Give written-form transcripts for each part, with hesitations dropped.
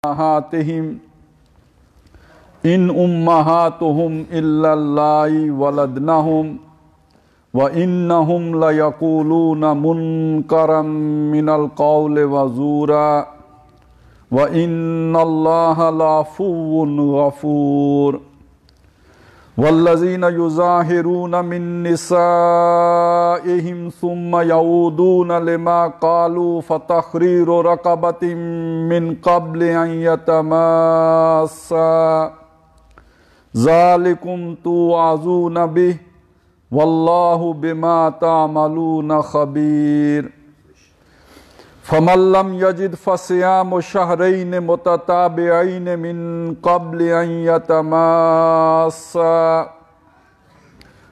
أمهاتهم إن أمهاتهم إلا اللائي ولدنهم وإنهم ليقولون منكرا من القول وزورا وإن الله لعفو غفور والذين يظاهرون من نسائهم ثم يعودون لما قالوا فتحرير رقبة من قبل أن يتماسا ذلكم توعظون به والله بما تعملون خبير فمن لم يجد فصيام شهرين متتابعين من قبل أن يتماسا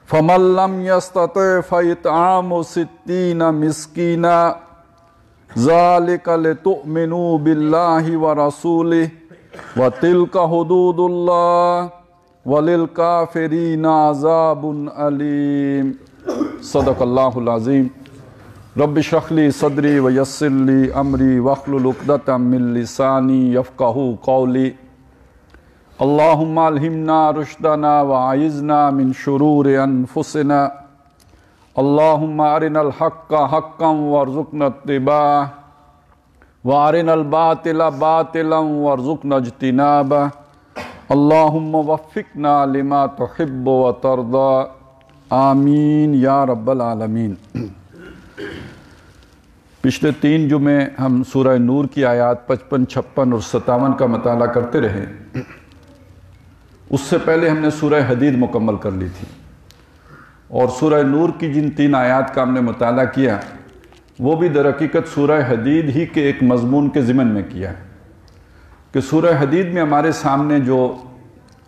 فمن لم يستطع فإطعام 60 مسكينا ذلك لتؤمنوا بالله ورسوله وتلك حدود الله وللكافرين عذاب أليم صدق الله العظيم رب اشرح لي صدري ويسر لي امري واحلل عقدة من لساني يفقهوا قولي اللهم الهمنا رشدنا واعذنا من شرور انفسنا اللهم ارنا الحق حقا وارزقنا اتباعه وارنا الباطل باطلا وارزقنا اجتنابه اللهم وفقنا لما تحب وترضى آمین یا رب العالمین۔ پچھلے 3 جمعے ہم سورہ نور کی آیات 55، 56 اور 57 کا مطالعہ کرتے رہے۔ اس سے پہلے ہم نے سورہ حدید مکمل کر لی تھی، اور سورہ نور کی جن 3 آیات کا ہم نے مطالعہ کیا وہ بھی در حقیقت سورہ حدید ہی کے ایک مضمون کے ضمن میں کیا ہے کہ سورہ حدید میں ہمارے سامنے جو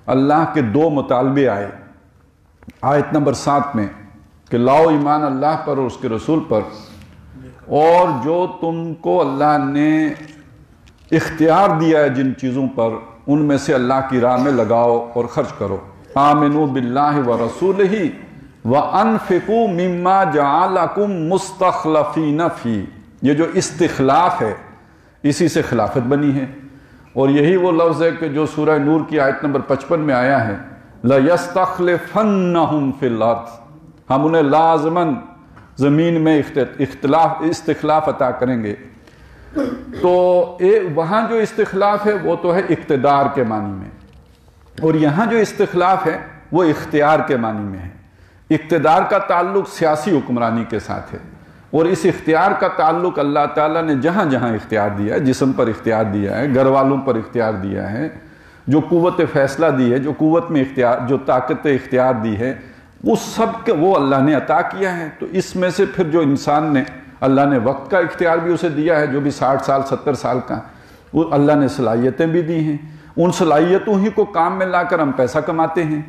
اللہ کے 2 مطالبے آئے آیت نمبر 7 میں کہ لاؤ ایمان اللہ پر اور اس کے رسول پر، اور جو تم کو اللہ نے اختیار دیا ہے جن چیزوں پر ان میں سے اللہ کی راہ میں لگاؤ اور خرچ کرو۔ آمنوا باللہ ورسولہ وانفقوا مما جعلکم مستخلفین فی، یہ جو استخلاف ہے اسی سے خلافت بنی ہے، اور یہی وہ لفظ ہے کہ جو سورہ نور کی آیت نمبر 55 میں آیا ہے لَيَسْتَخْلِفَنَّهُمْ فِي الْأَرْضِ، ہم انہیں لازماً زمین میں استخلاف عطا کریں گے۔ تو وہاں جو استخلاف ہے وہ تو ہے اقتدار کے معنی میں، اور یہاں جو استخلاف ہے وہ اختیار کے معنی میں ہے۔ اقتدار کا تعلق سیاسی حکمرانی کے ساتھ ہے، اور اس اختیار کا تعلق اللہ تعالیٰ نے جہاں جہاں اختیار دیا ہے، جسم پر اختیار دیا ہے، گھر والوں پر اختیار دیا ہے، جو قوت فیصلہ دی ہے، جو قوت میں اختیار، جو طاقت اختیار دی ہے، وہ سب کے وہ اللہ نے عطا کیا ہے۔ تو اس میں سے پھر جو انسان نے، اللہ نے وقت کا اختیار بھی اسے دیا ہے، جو بھی 60 سال 70 سال کا، وہ اللہ نے صلاحیتیں بھی دی ہیں، ان صلاحیتوں ہی کو کام میں لا کر ہم پیسہ کماتے ہیں۔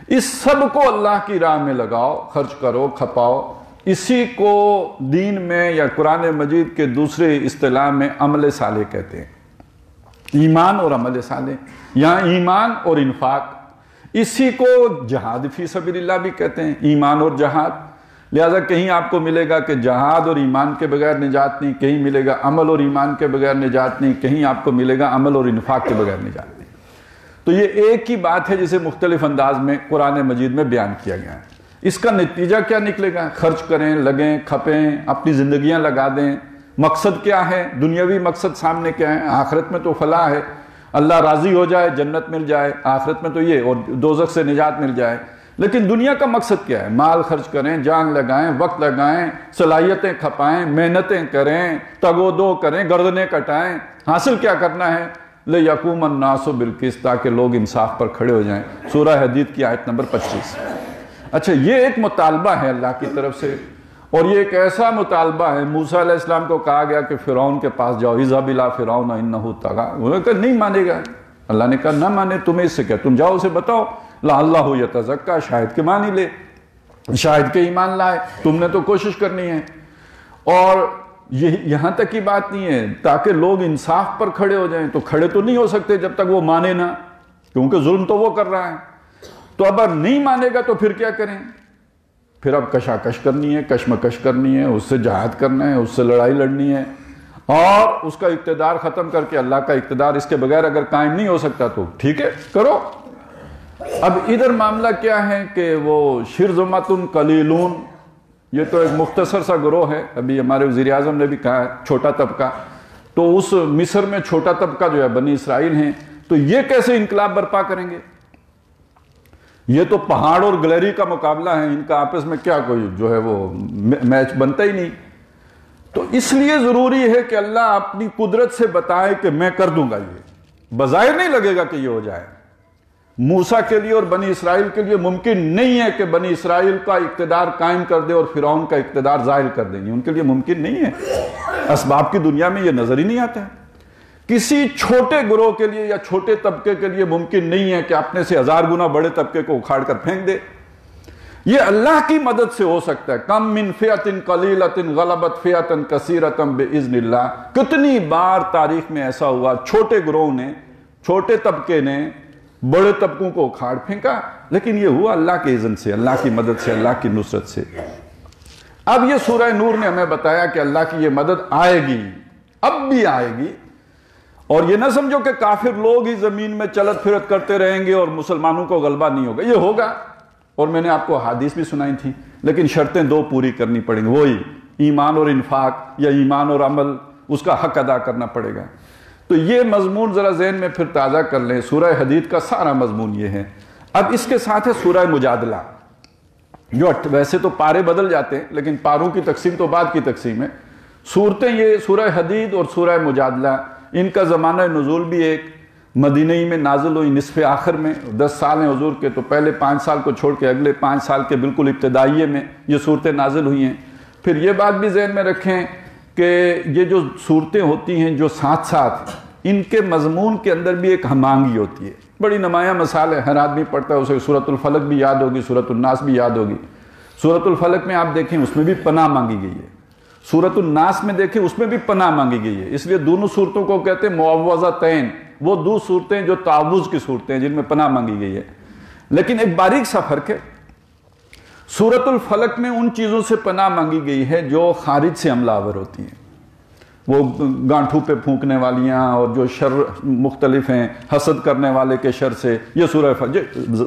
اس سب کو اللہ کی راہ میں لگاؤ، خرچ کرو، کھپاؤ، اسی کو دین میں یا قرآن مجید کے دوسرے اصطلاح میں عمل صالح کہتے ہیں۔ ایمان اور عمل صالح، یہاں ایمان اور انفاق، اسی کو جہاد فی سبیل اللہ بھی کہتے ہیں، ایمان اور جہاد۔ لہذا کہیں آپ کو ملے گا کہ جہاد اور ایمان کے بغیر نجات نہیں، کہیں ملے گا عمل اور ایمان کے بغیر نجات نہیں، کہیں آپ کو ملے گا عمل اور انفاق کے بغیر نجات نہیں۔ تو یہ ایک ہی بات ہے جسے مختلف انداز میں قرآن مجید میں بیان کیا گیا ہے۔ اس کا نتیجہ کیا نکلے گا؟ خرچ کریں، لگیں، کھپیں، اپنی زندگیاں لگا دیں۔ مقصد کیا ہے؟ دنیاوی مقصد سامنے کیا ہے؟ آخرت میں تو فلاح ہے، اللہ راضی ہو جائے، جنت مل جائے، آخرت میں تو یہ، اور دوزخ سے نجات مل جائے۔ لیکن دنیا کا مقصد کیا ہے؟ مال خرچ کریں، جان لگائیں، وقت لگائیں، صلاحیتیں کھپائیں، محنتیں کریں، تگ و دو کریں، گردنیں کٹائیں۔ حاصل کیا کرنا ہے؟ لِيَقُومَ النَّاسُ بِالْقِسْطِ، تاکہ لوگ انصاف پر کھڑے ہو جائیں۔ سورہ حدید کی آیت نمبر 25۔ اچھا، یہ ایک مطالبہ ہے اللہ کی طرف سے، اور یہ ایک ایسا مطالبہ ہے، موسیٰ علیہ السلام کو کہا گیا کہ فرعون کے پاس جاؤ، اذهب إِلَىٰ فِرْعَوْنَ إِنَّهُ طَغَىٰ، انہوں نے کہا نہیں مانے گا۔ اللہ نے کہا نہ مانے، تمہیں اس سے کیا، تم جاؤ اسے بتاؤ لَعَلَّهُ يَتَزَكَّىٰ، شاید کے معنی لے، شاید کے ایمان لائے، تم نے تو کوشش کرنی ہے۔ اور یہاں تک کی بات نہیں ہے، تاکہ لوگ انصاف پر کھڑے ہو جائیں، تو کھڑے تو نہیں ہو سکتے جب تک وہ مانے نہ، کیونکہ ظلم تو وہ کر رہا ہے۔ تو اب نہیں مانے گا تو پھر کیا کریں؟ پھر اب کشاکش کرنی ہے، کشمکش کرنی ہے، اس سے جہاد کرنا ہے، اس سے لڑائی لڑنی ہے۔ اور اس کا اقتدار ختم کر کے اللہ کا اقتدار اس کے بغیر اگر قائم نہیں ہو سکتا تو ٹھیک ہے کرو۔ اب ادھر معاملہ کیا ہے کہ وہ شرذمۃ قلیلون، یہ تو ایک مختصر سا گروہ ہے، ابھی ہمارے وزیر اعظم نے بھی کہا ہے چھوٹا طبقہ، تو اس مصر میں چھوٹا طبقہ جو ہے بنی اسرائیل ہیں، تو یہ کیسے انقلاب برپا کریں گے؟ یہ تو پہاڑ اور گلیری کا مقابلہ ہے، ان کا آپس میں کیا کوئی جو ہے وہ میچ بنتا ہی نہیں۔ تو اس لیے ضروری ہے کہ اللہ اپنی قدرت سے بتائے کہ میں کر دوں گا، یہ بظاہر نہیں لگے گا کہ یہ ہو جائے۔ موسیٰ کے لیے اور بنی اسرائیل کے لیے ممکن نہیں ہے کہ بنی اسرائیل کا اقتدار قائم کر دے اور فرعون کا اقتدار زائل کر دیں گے، ان کے لیے ممکن نہیں ہے، اسباب کی دنیا میں یہ نظر ہی نہیں آتا ہے۔ کسی چھوٹے گروہ کے لیے یا چھوٹے طبقے کے لیے ممکن نہیں ہے کہ اپنے سے 1000 گنا بڑے طبقے کو اکھاڑ کر پھینک دے، یہ اللہ کی مدد سے ہو سکتا ہے۔ کم من فئۃ قلیلۃ غلبت فئۃ کثیرۃ باذن اللہ، کتنی بار تاریخ میں ایسا ہوا، چھوٹے گروہ نے، چھوٹے طبقے نے بڑے طبقوں کو اکھاڑ پھینکا، لیکن یہ ہوا اللہ کے اذن سے، اللہ کی مدد سے، اللہ کی نصرت سے۔ اب یہ سورہ نور نے ہمیں بتایا کہ اللہ کی یہ مدد آئے گی، اب بھی آئے گی، اور یہ نہ سمجھو کہ کافر لوگ ہی زمین میں چلت پھرت کرتے رہیں گے اور مسلمانوں کو غلبہ نہیں ہوگا، یہ ہوگا، اور میں نے آپ کو حدیث بھی سنائی تھی، لیکن شرطیں 2 پوری کرنی پڑیں گی، وہی ایمان اور انفاق یا ایمان اور عمل، اس کا حق ادا کرنا پڑے گا۔ تو یہ مضمون ذرا ذہن میں پھر تازہ کر لیں، سورہ حدید کا سارا مضمون یہ ہے۔ اب اس کے ساتھ ہے سورہ مجادلہ، جو ویسے تو پارے بدل جاتے ہیں لیکن پاروں کی تقسیم تو بعد کی تقسیم ہے۔ سورتیں یہ سورہ حدید اور سورہ مجادلہ، ان کا زمانہ نزول بھی ایک مدینہ ہی میں نازل ہوئی نصف آخر میں، 10 سال ہیں حضور کے، تو پہلے 5 سال کو چھوڑ کے اگلے 5 سال کے بالکل ابتدائیے میں یہ صورتیں نازل ہوئی ہیں۔ پھر یہ بات بھی ذہن میں رکھیں کہ یہ جو صورتیں ہوتی ہیں جو ساتھ ساتھ، ان کے مضمون کے اندر بھی ایک ہمانگی ہوتی ہے، بڑی نمایاں مثال ہے، ہر آدمی پڑھتا ہے، اسے سورۃ الفلق بھی یاد ہوگی، سورۃ الناس بھی یاد ہوگی۔ سورۃ الفلق میں آپ دیکھیں اس میں بھی پناہ مانگی گئی ہے، سورۃ الناس میں دیکھیں اس میں بھی پناہ مانگی گئی ہے، اس لیے دونوں صورتوں کو کہتے ہیں معوذتین، وہ 2 صورتیں جو تعوذ کی صورتیں ہیں جن میں پناہ مانگی گئی ہے۔ لیکن ایک باریک سا فرق ہے، سورۃ الفلق میں ان چیزوں سے پناہ مانگی گئی ہے جو خارج سے حملہ آور ہوتی ہیں، وہ گانٹھوں پہ پھونکنے والیاں اور جو شر مختلف ہیں، حسد کرنے والے کے شر سے، یہ سورہ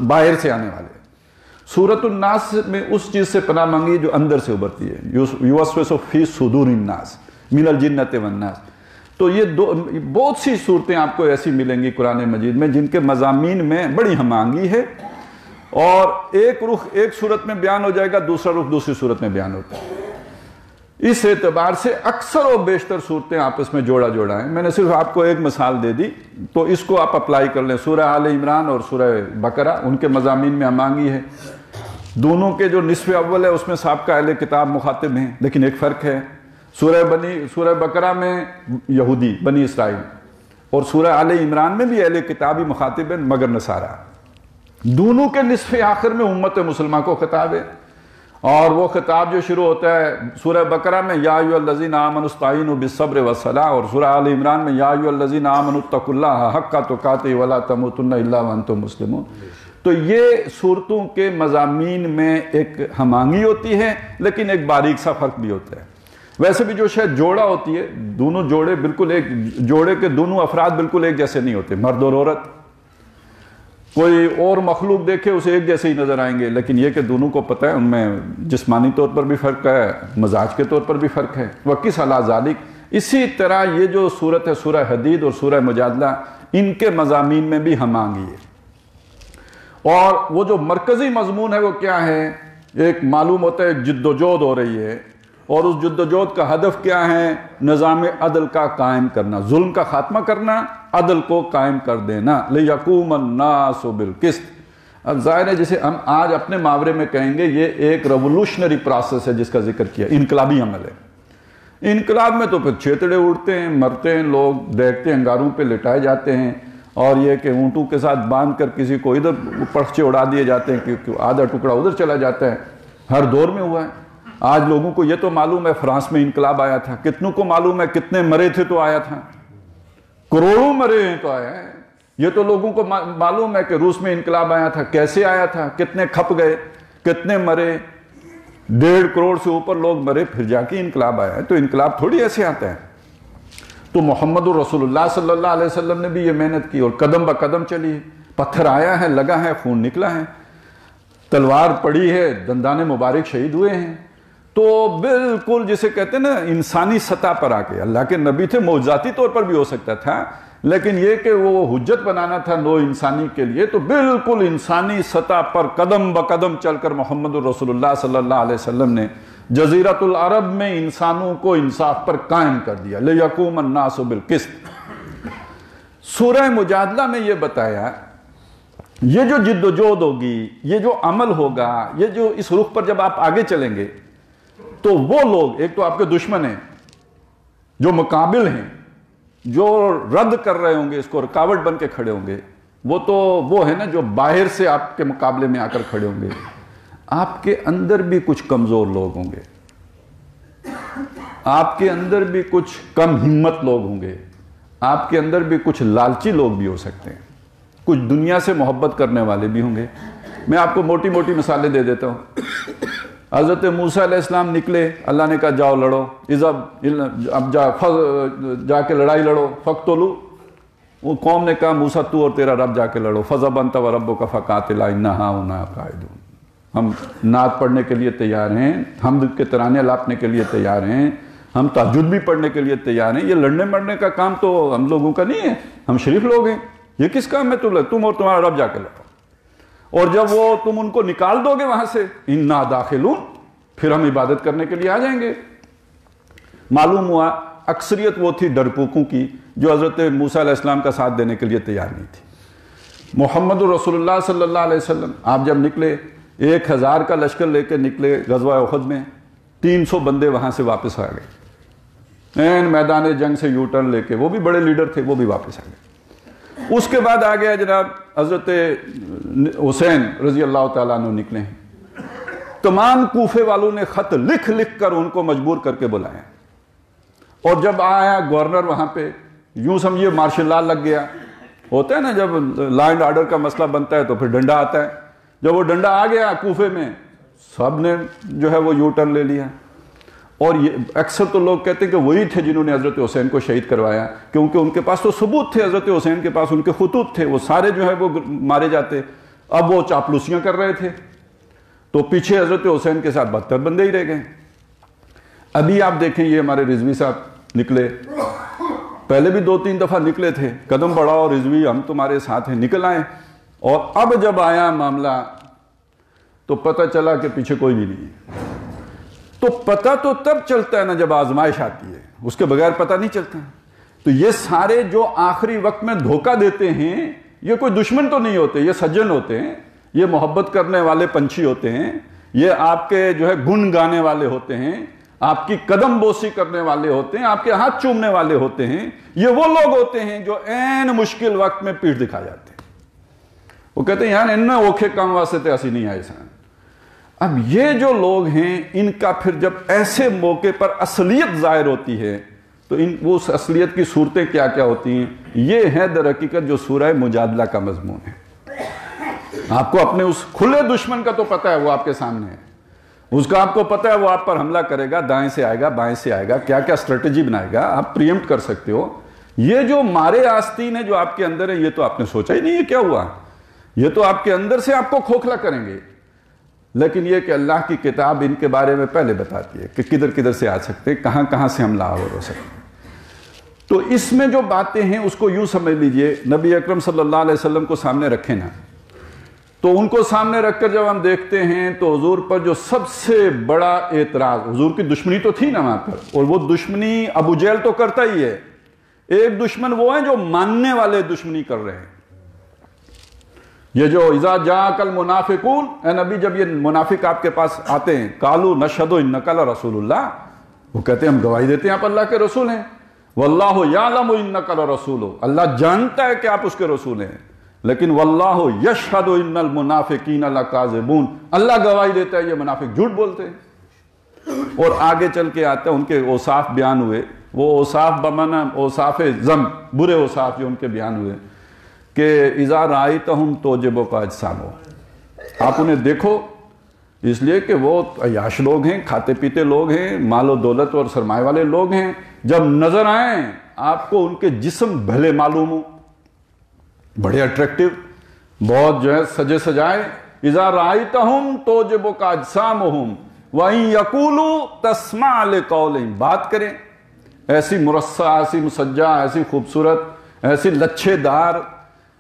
باہر سے آنے والے۔ سورۃ الناس میں اس چیز سے پناہ مانگی جو اندر سے ابھرتی ہے، یوسوس فی صدور الناس من الجنۃ والناس۔ تو یہ بہت سی صورتیں آپ کو ایسی ملیں گی قرآن مجید میں جن کے مضامین میں بڑی ہمانگی ہے، اور ایک رخ ایک صورت میں بیان ہو جائے گا، دوسرا رخ دوسری صورت میں بیان ہوتا ہے۔ اس اعتبار سے اکثر و بیشتر صورتیں آپس میں جوڑا جوڑا ہیں۔ میں نے صرف آپ کو ایک مثال دے دی، تو اس کو آپ اپلائی کر لیں۔ سورہ آل عمران اور سورہ بقرہ، ان کے مضامین میں ہمانگی ہے، دونوں کے جو نصف اول ہے اس میں سابقہ اہل کتاب مخاطب ہیں، لیکن ایک فرق ہے، سورہ بقرہ میں یہودی بنی اسرائیل، اور سورہ آل عمران میں بھی اہل کتابی مخاطب ہیں مگر نصارہ۔ دونوں کے نصف آخر میں امت مسلمہ کو خطاب ہے، اور وہ خطاب جو شروع ہوتا ہے سورہ بقرہ میں یا ایھا الذین آمنوا استعینوا بالصبر والصلاۃ، اور سورہ آل عمران میں یا ایھا الذین آمنوا اتقوا اللہ حق تقاتہ ولا تموتن الا وانتم مسلمون۔ تو یہ صورتوں کے مضامین میں ایک ہمانگی ہوتی ہے، لیکن ایک باریک سا فرق بھی ہوتا ہے۔ ویسے بھی جو شاید جوڑا ہوتی ہے، دونوں جوڑے بالکل ایک جوڑے کے دونوں افراد بالکل ایک جیسے نہیں ہوتے، مرد اور عورت، کوئی اور مخلوق دیکھے اسے ایک جیسے ہی نظر آئیں گے، لیکن یہ کہ دونوں کو پتہ ہے ان میں جسمانی طور پر بھی فرق ہے، مزاج کے طور پر بھی فرق ہے۔ وَقِسْ عَلَىٰ ذَلِكَ، اسی طرح یہ جو صورت ہے سورہ حدید اور سورہ مجادلہ، ان کے مضامین میں بھی ہمانگی ہے، اور وہ جو مرکزی مضمون ہے وہ کیا ہے؟ ایک معلوم ہوتا ہے جد و جہد ہو رہی ہے، اور اس جد و جہد کا ہدف کیا ہے؟ نظام عدل کا قائم کرنا، ظلم کا خاتمہ کرنا، عدل کو قائم کر دینا، لِيَقُومَ النَّاسُ بِالْقِسْطِ۔ اب ظاہر ہے جسے ہم آج اپنے محاورے میں کہیں گے یہ ایک ریولوشنری پروسیس ہے جس کا ذکر کیا، انقلابی عمل ہے۔ انقلاب میں تو پھر چھیتڑے اڑتے ہیں، مرتے ہیں لوگ، دیکھتے ہیں انگاروں پہ لٹائے جاتے ہیں، اور یہ کہ اونٹوں کے ساتھ باندھ کر کسی کو ادھر پرچے اڑا دیے جاتے ہیں کیونکہ آدھا ٹکڑا ادھر چلا جاتا ہے، ہر دور میں ہوا ہے۔ آج لوگوں کو یہ تو معلوم ہے فرانس میں انقلاب آیا تھا، کتنوں کو معلوم ہے کتنے مرے تھے تو آیا تھا، کروڑوں مرے ہیں تو آیا ہے۔ یہ تو لوگوں کو معلوم ہے کہ روس میں انقلاب آیا تھا، کیسے آیا تھا، کتنے کھپ گئے، کتنے مرے، 1.5 کروڑ سے اوپر لوگ مرے، پھر جا کے انقلاب آیا ہے۔ تو انقلاب تھوڑی ایسے آتا ہے، تو محمد رسول صلی اللہ علیہ وسلم نے بھی یہ محنت کی اور قدم بہ قدم چلی ہے. پتھر آیا ہے, لگا ہے, خون نکلا ہے, تلوار پڑی ہے, دندان مبارک شہید ہوئے ہیں. تو بالکل جسے کہتے ہیں نا انسانی سطح پر آ کے, اللہ کے نبی تھے, معجزاتی طور پر بھی ہو سکتا تھا, لیکن یہ کہ وہ حجت بنانا تھا نو انسانی کے لیے, تو بالکل انسانی سطح پر قدم بہ قدم چل کر محمد رسول اللہ صلی اللہ علیہ وسلم نے جزیرۃ العرب میں انسانوں کو انصاف پر قائم کر دیا. لِيَقُومَ النَّاسُ بِالْقِسْطِ. سورہ مجادلہ میں یہ بتایا یہ جو جد و جہد ہوگی, یہ جو عمل ہوگا, یہ جو اس رخ پر جب آپ آگے چلیں گے تو وہ لوگ, ایک تو آپ کے دشمن ہیں جو مقابل ہیں, جو رد کر رہے ہوں گے, اس کو رکاوٹ بن کے کھڑے ہوں گے, وہ تو وہ ہے نا جو باہر سے آپ کے مقابلے میں آ کر کھڑے ہوں گے. آپ کے اندر بھی کچھ کمزور لوگ ہوں گے, آپ کے اندر بھی کچھ کم ہمت لوگ ہوں گے, آپ کے اندر بھی کچھ لالچی لوگ بھی ہو سکتے ہیں, کچھ دنیا سے محبت کرنے والے بھی ہوں گے. میں آپ کو موٹی موٹی مثالیں دے دیتا ہوں. حضرت موسیٰ علیہ السلام نکلے, اللہ نے کہا جاؤ لڑو, اب جا کے لڑائی لڑو. فقتلوا, وہ قوم نے کہا موسیٰ تو اور تیرا رب جا کے لڑو. فذهب أنت وربك فقاتلا إنا هاهنا قاعدون. ہم نعت پڑھنے کے لیے تیار ہیں, حمد کے ترانے لاپنے کے لیے تیار ہیں, ہم تہجد بھی پڑھنے کے لیے تیار ہیں. یہ لڑنے مرنے کا کام تو ہم لوگوں کا نہیں ہے, ہم شریف لوگ ہیں. یہ کس کام میں تم اور تمہارا رب جا کے لڑو. اور جب وہ تم ان کو نکال دو گے وہاں سے, انا داخلون, پھر ہم عبادت کرنے کے لیے آ جائیں گے. معلوم ہوا اکثریت وہ تھی ڈرپوکوں کی جو حضرت موسیٰ علیہ السلام کا ساتھ دینے کے لیے تیار نہیں تھی. محمد رسول اللہ صلی اللہ علیہ وسلم آپ جب نکلے, 1000 کا لشکر لے کے نکلے غزوہ احد میں, 300 بندے وہاں سے واپس آ گئے این میدان جنگ سے یو ٹرن لے کے. وہ بھی بڑے لیڈر تھے, وہ بھی واپس آ گئے. اس کے بعد آ گیا جناب حضرت حسین رضی اللہ تعالیٰ عنہ نکلے ہیں. تمام کوفے والوں نے خط لکھ لکھ کر ان کو مجبور کر کے بلایا, اور جب آیا گورنر وہاں پہ, یوں سمجھیے مارشل لا لگ گیا. ہوتا ہے نا جب لا اینڈ آرڈر کا مسئلہ بنتا ہے تو پھر ڈنڈا آتا ہے. جب وہ ڈنڈا آ گیا کوفے میں, سب نے جو ہے وہ یو ٹرن لے لیا. اور یہ اکثر تو لوگ کہتے ہیں کہ وہی تھے جنہوں نے حضرت حسین کو شہید کروایا, کیونکہ ان کے پاس تو ثبوت تھے, حضرت حسین کے پاس ان کے خطوط تھے, وہ سارے جو ہے وہ مارے جاتے. اب وہ چاپلوسیاں کر رہے تھے, تو پیچھے حضرت حسین کے ساتھ 72 بندے ہی رہ گئے. ابھی آپ دیکھیں یہ ہمارے رضوی صاحب نکلے, پہلے بھی 2-3 دفعہ نکلے تھے, قدم بڑھاؤ رضوی ہم تمہارے ساتھ ہیں, نکل آئے. اور اب جب آیا معاملہ تو پتہ چلا کہ پیچھے کوئی بھی نہیں ہے. تو پتہ تو تب چلتا ہے نا جب آزمائش آتی ہے, اس کے بغیر پتہ نہیں چلتا. تو یہ سارے جو آخری وقت میں دھوکہ دیتے ہیں, یہ کوئی دشمن تو نہیں ہوتے, یہ سجن ہوتے ہیں, یہ محبت کرنے والے پنچھی ہوتے ہیں, یہ آپ کے جو ہے گن گانے والے ہوتے ہیں, آپ کی قدم بوسی کرنے والے ہوتے ہیں, آپ کے ہاتھ چومنے والے ہوتے ہیں. یہ وہ لوگ ہوتے ہیں جو عین مشکل وقت میں پیٹھ دکھا جاتے ہیں. وہ کہتے ہیں یار انہیں اوکھے کام واسطے تے اسی نہیں آئے سان. اب یہ جو لوگ ہیں, ان کا پھر جب ایسے موقع پر اصلیت ظاہر ہوتی ہے تو وہ اس اصلیت کی صورتیں کیا کیا ہوتی ہیں. یہ ہے در حقیقت جو سورہ مجادلہ کا مضمون ہے. آپ کو اپنے اس کھلے دشمن کا تو پتہ ہے, وہ آپ کے سامنے ہے, اس کا آپ کو پتہ ہے وہ آپ پر حملہ کرے گا, دائیں سے آئے گا, بائیں سے آئے گا, کیا کیا اسٹریٹجی بنائے گا, آپ پریمپٹ کر سکتے ہو. یہ جو مارے آستین ہے جو آپ کے اندر ہے, یہ تو آپ نے سوچا ہی نہیں ہے کیا ہوا. یہ تو آپ کے اندر سے آپ کو کھوکھلا کریں گے. لیکن یہ کہ اللہ کی کتاب ان کے بارے میں پہلے بتاتی ہے کہ کدھر کدھر سے آ سکتے ہیں, کہاں کہاں سے حملہ آور ہو سکتے ہیں. تو اس میں جو باتیں ہیں اس کو یوں سمجھ لیجئے, نبی اکرم صلی اللہ علیہ وسلم کو سامنے رکھیں نا, تو ان کو سامنے رکھ کر جب ہم دیکھتے ہیں تو حضور پر جو سب سے بڑا اعتراض, حضور کی دشمنی تو تھی نا وہاں پر, اور وہ دشمنی ابو جہل تو کرتا ہی ہے. ایک دشمن وہ ہیں جو ماننے والے دشمنی کر رہے ہیں. یہ جو اذا جاءک المنافقون, اے نبی جب یہ منافق آپ کے پاس آتے ہیں, قالوا نشہد انک لرسول اللہ, وہ کہتے ہیں ہم گواہی دیتے ہیں آپ اللہ کے رسول ہیں. واللہ یعلم انک لرسول, اللہ جانتا ہے کہ آپ اس کے رسول ہیں, لیکن واللہ یشہد ان المنافقین لکاذبون, اللہ گواہی دیتا ہے یہ منافق جھوٹ بولتے ہیں. اور آگے چل کے آتا ہے ان کے اوصاف بیان ہوئے, وہ اوصاف بمعنی اوصاف ذم, برے اوصاف جو ان کے بیان ہوئے کہ اذا رأیتہم تعجبک اجسامہم, آپ انہیں دیکھو اس لیے کہ وہ عیاش لوگ ہیں, کھاتے پیتے لوگ ہیں, مال و دولت اور سرمایہ والے لوگ ہیں, جب نظر آئیں آپ کو ان کے جسم بھلے معلوم ہو، بڑے اٹریکٹیو، بہت جو ہے سجے سجائے، اذا رأیتہم تعجبک اجسامہم وَإِن یقولوا تسمع لقولہم، بات کریں ایسی مرصع، ایسی مسجع، ایسی خوبصورت، ایسی لچھے دار،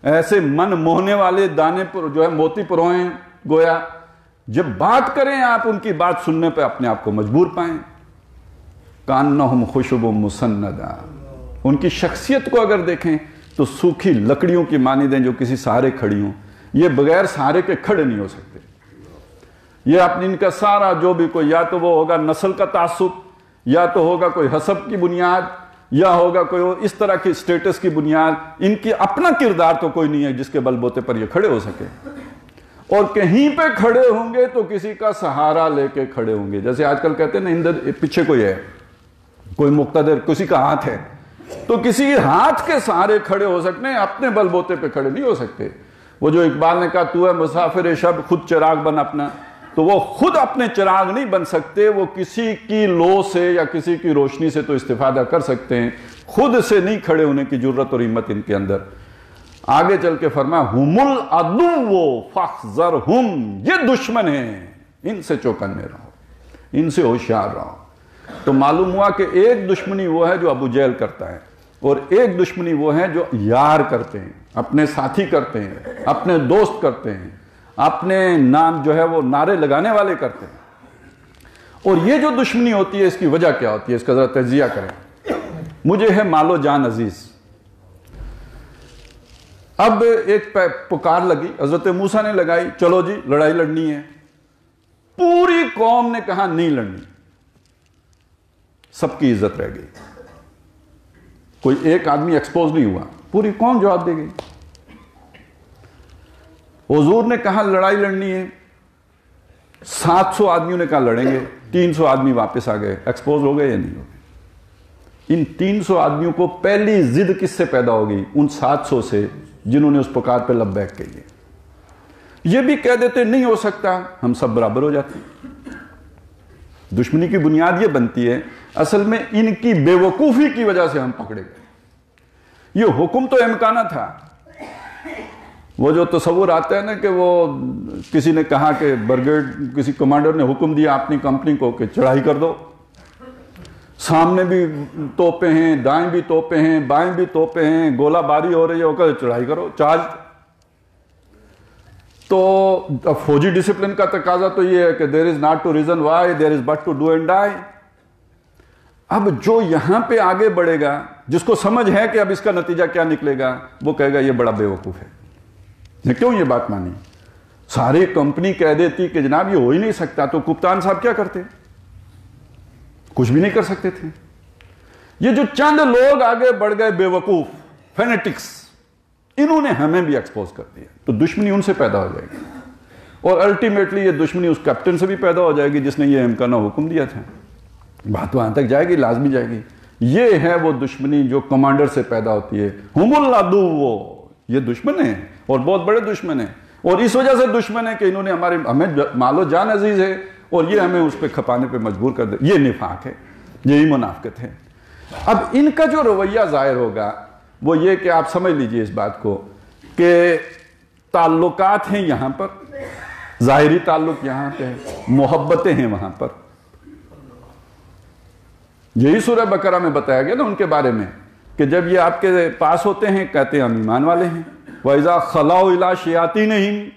ایسے من موہنے والے دانے پر جو ہے موتی پروئیں، گویا جب بات کریں آپ ان کی بات سننے پہ اپنے آپ کو مجبور پائیں۔ کانہم خشب مسندہ، ان کی شخصیت کو اگر دیکھیں تو سوکھی لکڑیوں کی مانند ہیں جو کسی سہارے کھڑی ہوں، یہ بغیر سہارے کے کھڑے نہیں ہو سکتے۔ یہ اپنی ان کا سارا جو بھی کوئی، یا تو وہ ہوگا نسل کا تعصب، یا تو ہوگا کوئی حسب کی بنیاد، یا ہوگا کوئی اس طرح کی سٹیٹس کی بنیاد، ان کی اپنا کردار تو کوئی نہیں ہے جس کے بل بوتے پر یہ کھڑے ہو سکے، اور کہیں پہ کھڑے ہوں گے تو کسی کا سہارا لے کے کھڑے ہوں گے۔ جیسے آج کل کہتے ہیں نا اندر پیچھے کوئی ہے، کوئی مقتدر، کسی کا ہاتھ ہے، تو کسی ہاتھ کے سہارے کھڑے ہو سکتے ہیں، اپنے بل بوتے پہ کھڑے نہیں ہو سکتے۔ وہ جو اقبال نے کہا تو ہے مسافر شب خود چراغ بن اپنا، تو وہ خود اپنے چراغ نہیں بن سکتے، وہ کسی کی لو سے یا کسی کی روشنی سے تو استفادہ کر سکتے ہیں، خود سے نہیں کھڑے ہونے کی جرت اور ہمت ان کے اندر۔ آگے چل کے فرمایا ہم العدو فاحذرہم، یہ دشمن ہیں، ان سے چوکنے رہو، ان سے ہوشیار رہو۔ تو معلوم ہوا کہ ایک دشمنی وہ ہے جو ابو جہل کرتا ہے، اور ایک دشمنی وہ ہے جو یار کرتے ہیں، اپنے ساتھی کرتے ہیں، اپنے دوست کرتے ہیں، اپنے نام جو ہے وہ نعرے لگانے والے کرتے ہیں۔ اور یہ جو دشمنی ہوتی ہے اس کی وجہ کیا ہوتی ہے، اس کا ذرا تجزیہ کریں۔ مجھے ہے مال و جان عزیز۔ اب ایک پکار لگی، حضرت موسیٰ نے لگائی، چلو جی لڑائی لڑنی ہے۔ پوری قوم نے کہا نہیں لڑنی، سب کی عزت رہ گئی، کوئی ایک آدمی ایکسپوز نہیں ہوا، پوری قوم جواب دے گئی۔ حضور نے کہا لڑائی لڑنی ہے، 700 آدمیوں نے کہا لڑیں گے، 300 آدمی واپس آ گئے، ایکسپوز ہو گئے یا نہیں ہو گئے؟ ان 300 آدمیوں کو پہلی ضد کس سے پیدا ہو گئی؟ ان 700 سے جنہوں نے اس پکار پہ لبیک کہی۔ یہ بھی کہہ دیتے نہیں ہو سکتا، ہم سب برابر ہو جاتے۔ دشمنی کی بنیاد یہ بنتی ہے، اصل میں ان کی بے وقوفی کی وجہ سے ہم پکڑے گئے۔ یہ حکم تو امکانہ تھا، وہ جو تصور آتا ہے نا کہ وہ کسی نے کہا کہ برگیڈ کسی کمانڈر نے حکم دیا اپنی کمپنی کو کہ چڑھائی کر دو، سامنے بھی توپیں ہیں، دائیں بھی توپیں ہیں، بائیں بھی توپیں ہیں، گولہ باری ہو رہی ہے، وہ کہا چڑھائی کرو، چارج۔ تو فوجی ڈسپلن کا تقاضا تو یہ ہے کہ there is not to reason why, there is but to do and die۔ اب جو یہاں پہ آگے بڑھے گا، جس کو سمجھ ہے کہ اب اس کا نتیجہ کیا نکلے گا، وہ کہے گا یہ بڑا بے وقوف ہے، کیوں یہ بات مانی؟ ساری کمپنی کہہ دیتی کہ جناب یہ ہو ہی نہیں سکتا، تو کپتان صاحب کیا کرتے؟ کچھ بھی نہیں کر سکتے تھے۔ یہ جو چند لوگ آگے بڑھ گئے بے وقوف، فینیٹکس، انہوں نے ہمیں بھی ایکسپوز کر دیا، تو دشمنی ان سے پیدا ہو جائے گی، اور الٹیمیٹلی یہ دشمنی اس کیپٹن سے بھی پیدا ہو جائے گی جس نے یہ امکانہ حکم دیا تھا۔ بات وہاں تک جائے گی، لازمی جائے گی۔ یہ ہے وہ دشمنی جو کمانڈر سے پیدا ہوتی ہے۔ ہم العدو، یہ دشمن ہیں اور بہت بڑے دشمن ہیں، اور اس وجہ سے دشمن ہے کہ انہوں نے ہمیں مال و جان عزیز ہے اور یہ ہمیں اس پہ کھپانے پہ مجبور کر دے۔ یہ نفاق ہے، یہی منافقت ہے۔ اب ان کا جو رویہ ظاہر ہوگا وہ یہ کہ آپ سمجھ لیجئے اس بات کو کہ تعلقات ہیں یہاں پر، ظاہری تعلق یہاں پہ ہیں، محبتیں ہیں وہاں پر۔ یہی سورہ بقرہ میں بتایا گیا نا ان کے بارے میں کہ جب یہ آپ کے پاس ہوتے ہیں کہتے ہیں ہم ایمان والے ہیں۔ وَإِذَا خَلَوْا إِلَىٰ شَيَاطِينِهِمْ،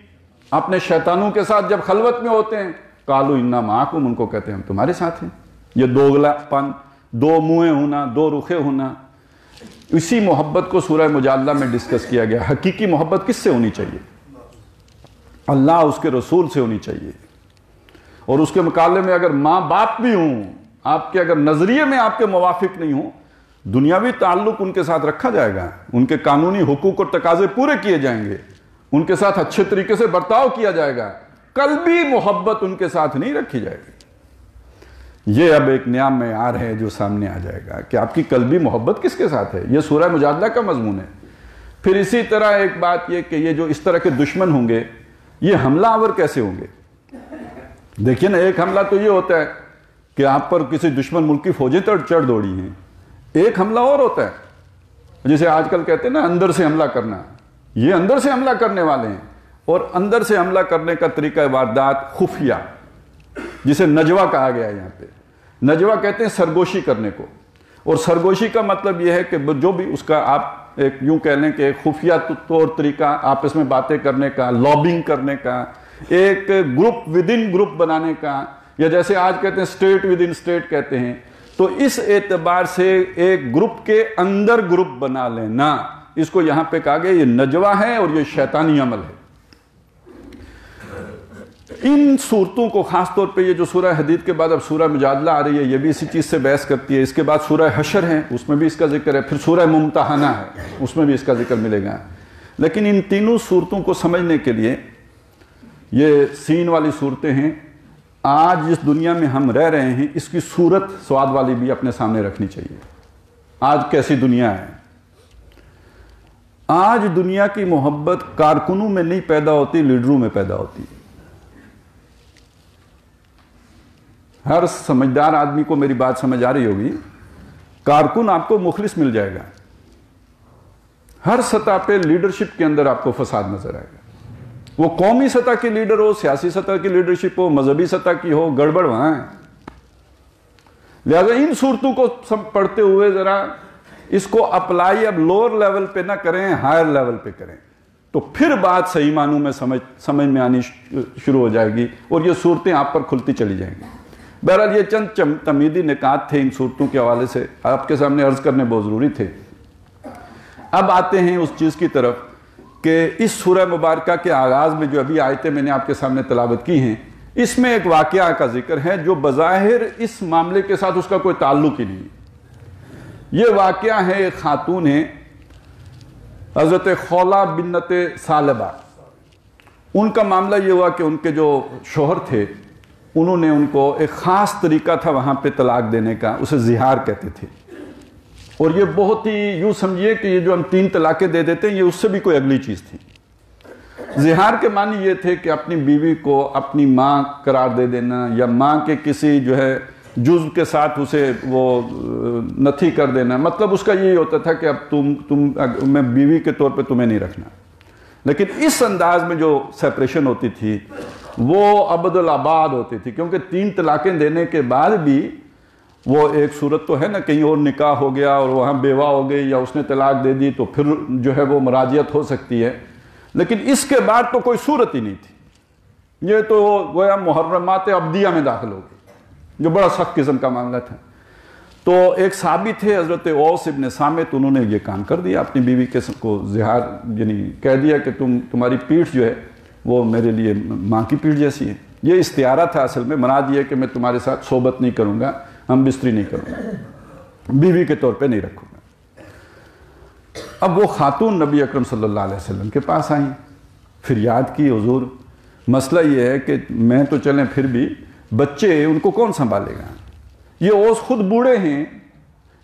اپنے شیطانوں کے ساتھ جب خلوت میں ہوتے ہیں، قَالُوا إِنَّا مَعَكُمْ، ان کو کہتے ہیں ہم تمہارے ساتھ ہیں۔ یہ دوگلا پن، دو منہیں ہونا، دو رخے ہونا، اسی محبت کو سورہ مجادلہ میں ڈسکس کیا گیا۔ حقیقی محبت کس سے ہونی چاہیے؟ اللہ اس کے رسول سے ہونی چاہیے، اور اس کے مقابلے میں اگر ماں باپ بھی ہوں، آپ کے اگر نظریے میں آپ کے موافق نہیں ہوں، دنیاوی تعلق ان کے ساتھ رکھا جائے گا، ان کے قانونی حقوق اور تقاضے پورے کیے جائیں گے، ان کے ساتھ اچھے طریقے سے برتاؤ کیا جائے گا، قلبی محبت ان کے ساتھ نہیں رکھی جائے گی۔ یہ اب ایک نیا معیار ہے جو سامنے آ جائے گا کہ آپ کی قلبی محبت کس کے ساتھ ہے۔ یہ سورہ مجادلہ کا مضمون ہے۔ پھر اسی طرح ایک بات یہ کہ یہ جو اس طرح کے دشمن ہوں گے یہ حملہ آور کیسے ہوں گے؟ دیکھیے نا، ایک حملہ تو یہ ہوتا ہے کہ آپ پر کسی دشمن ملک کی فوجیں چڑھ دوڑی ہیں، ایک حملہ اور ہوتا ہے جسے آج کل کہتے ہیں نا اندر سے حملہ کرنا، یہ اندر سے حملہ کرنے والے ہیں. اور اندر سے حملہ کرنے کا طریقہ واردات خفیہ، جسے نجوہ کہا گیا ہے. یہاں پہ نجوہ کہتے ہیں سرگوشی کرنے کو، اور سرگوشی کا مطلب یہ ہے کہ جو بھی اس کا آپ ایک یوں کہہ لیں کہ خفیہ طور طریقہ آپس میں باتیں کرنے کا، لابنگ کرنے کا، ایک گروپ ود ان گروپ بنانے کا، یا جیسے آج کہتے ہیں اسٹیٹ ود ان اسٹیٹ کہتے ہیں. تو اس اعتبار سے ایک گروپ کے اندر گروپ بنا لینا، اس کو یہاں پہ کہا گیا یہ نجوہ ہے اور یہ شیطانی عمل ہے. ان صورتوں کو خاص طور پہ یہ جو سورہ حدید کے بعد اب سورہ مجادلہ آ رہی ہے، یہ بھی اسی چیز سے بحث کرتی ہے. اس کے بعد سورہ حشر ہے، اس میں بھی اس کا ذکر ہے. پھر سورہ ممتحنہ ہے، اس میں بھی اس کا ذکر ملے گا. لیکن ان تینوں صورتوں کو سمجھنے کے لیے یہ سین والی صورتیں ہیں. آج جس دنیا میں ہم رہ رہے ہیں اس کی صورت سواد والی بھی اپنے سامنے رکھنی چاہیے. آج کیسی دنیا ہے؟ آج دنیا کی محبت کارکنوں میں نہیں پیدا ہوتی، لیڈروں میں پیدا ہوتی. ہر سمجھدار آدمی کو میری بات سمجھ آ رہی ہوگی. کارکن آپ کو مخلص مل جائے گا، ہر سطح پہ لیڈرشپ کے اندر آپ کو فساد نظر آئے گا. وہ قومی سطح کی لیڈر ہو، سیاسی سطح کی لیڈرشپ ہو، مذہبی سطح کی ہو، گڑبڑ وہاں ہے. لہذا ان صورتوں کو پڑھتے ہوئے ذرا اس کو اپلائی اب لوور لیول پہ نہ کریں، ہائر لیول پہ کریں، تو پھر بات صحیح معنوں میں سمجھ میں آنی شروع ہو جائے گی اور یہ صورتیں آپ پر کھلتی چلی جائیں گی. بہرحال یہ چند تمہیدی نکات تھے ان صورتوں کے حوالے سے آپ کے سامنے عرض کرنے بہت ضروری تھے. اب آتے ہیں اس چیز کی طرف کہ اس سورہ مبارکہ کے آغاز میں جو ابھی آیتیں میں نے آپ کے سامنے تلاوت کی ہیں، اس میں ایک واقعہ کا ذکر ہے جو بظاہر اس معاملے کے ساتھ اس کا کوئی تعلق ہی نہیں. یہ واقعہ ہے، ایک خاتون ہیں حضرت خولہ بنت ثعلبہ. ان کا معاملہ یہ ہوا کہ ان کے جو شوہر تھے انہوں نے ان کو ایک خاص طریقہ تھا وہاں پہ طلاق دینے کا، اسے زہار کہتے تھے. اور یہ بہت ہی یوں سمجھیے کہ یہ جو ہم 3 طلاقیں دے دیتے ہیں یہ اس سے بھی کوئی اگلی چیز تھی. زہار کے معنی یہ تھے کہ اپنی بیوی کو اپنی ماں قرار دے دینا، یا ماں کے کسی جو ہے جزو کے ساتھ اسے وہ نتھی کر دینا. مطلب اس کا یہی ہوتا تھا کہ اب میں بیوی کے طور پہ تمہیں نہیں رکھنا. لیکن اس انداز میں جو سیپریشن ہوتی تھی وہ ابد الآباد ہوتی تھی، کیونکہ 3 طلاقیں دینے کے بعد بھی وہ ایک صورت تو ہے نا، کہیں اور نکاح ہو گیا اور وہاں بیوہ ہو گئی یا اس نے طلاق دے دی تو پھر جو ہے وہ مراجعت ہو سکتی ہے. لیکن اس کے بعد تو کوئی صورت ہی نہیں تھی. یہ تو گویا محرمات عبدیہ میں داخل ہو گئی، جو بڑا سخت قسم کا معاملہ تھا. تو ایک صحابی تھے حضرت اوس ابن صامت، انہوں نے یہ کام کر دیا، اپنی بیوی کو زہار یعنی کہہ دیا کہ تمہاری پیٹھ جو ہے وہ میرے لیے ماں کی پیٹھ جیسی ہے. یہ استعارہ تھا، اصل میں مراد یہ کہ میں تمہارے ساتھ صحبت نہیں کروں گا، ہم بستری نہیں کروں گا، بیوی کے طور پہ نہیں رکھوں گا. اب وہ خاتون نبی اکرم صلی اللہ علیہ وسلم کے پاس آئیں، پھر یاد کی حضور مسئلہ یہ ہے کہ میں تو چلیں پھر بھی بچے ان کو کون سنبھالے گا. یہ اوس خود بوڑھے ہیں،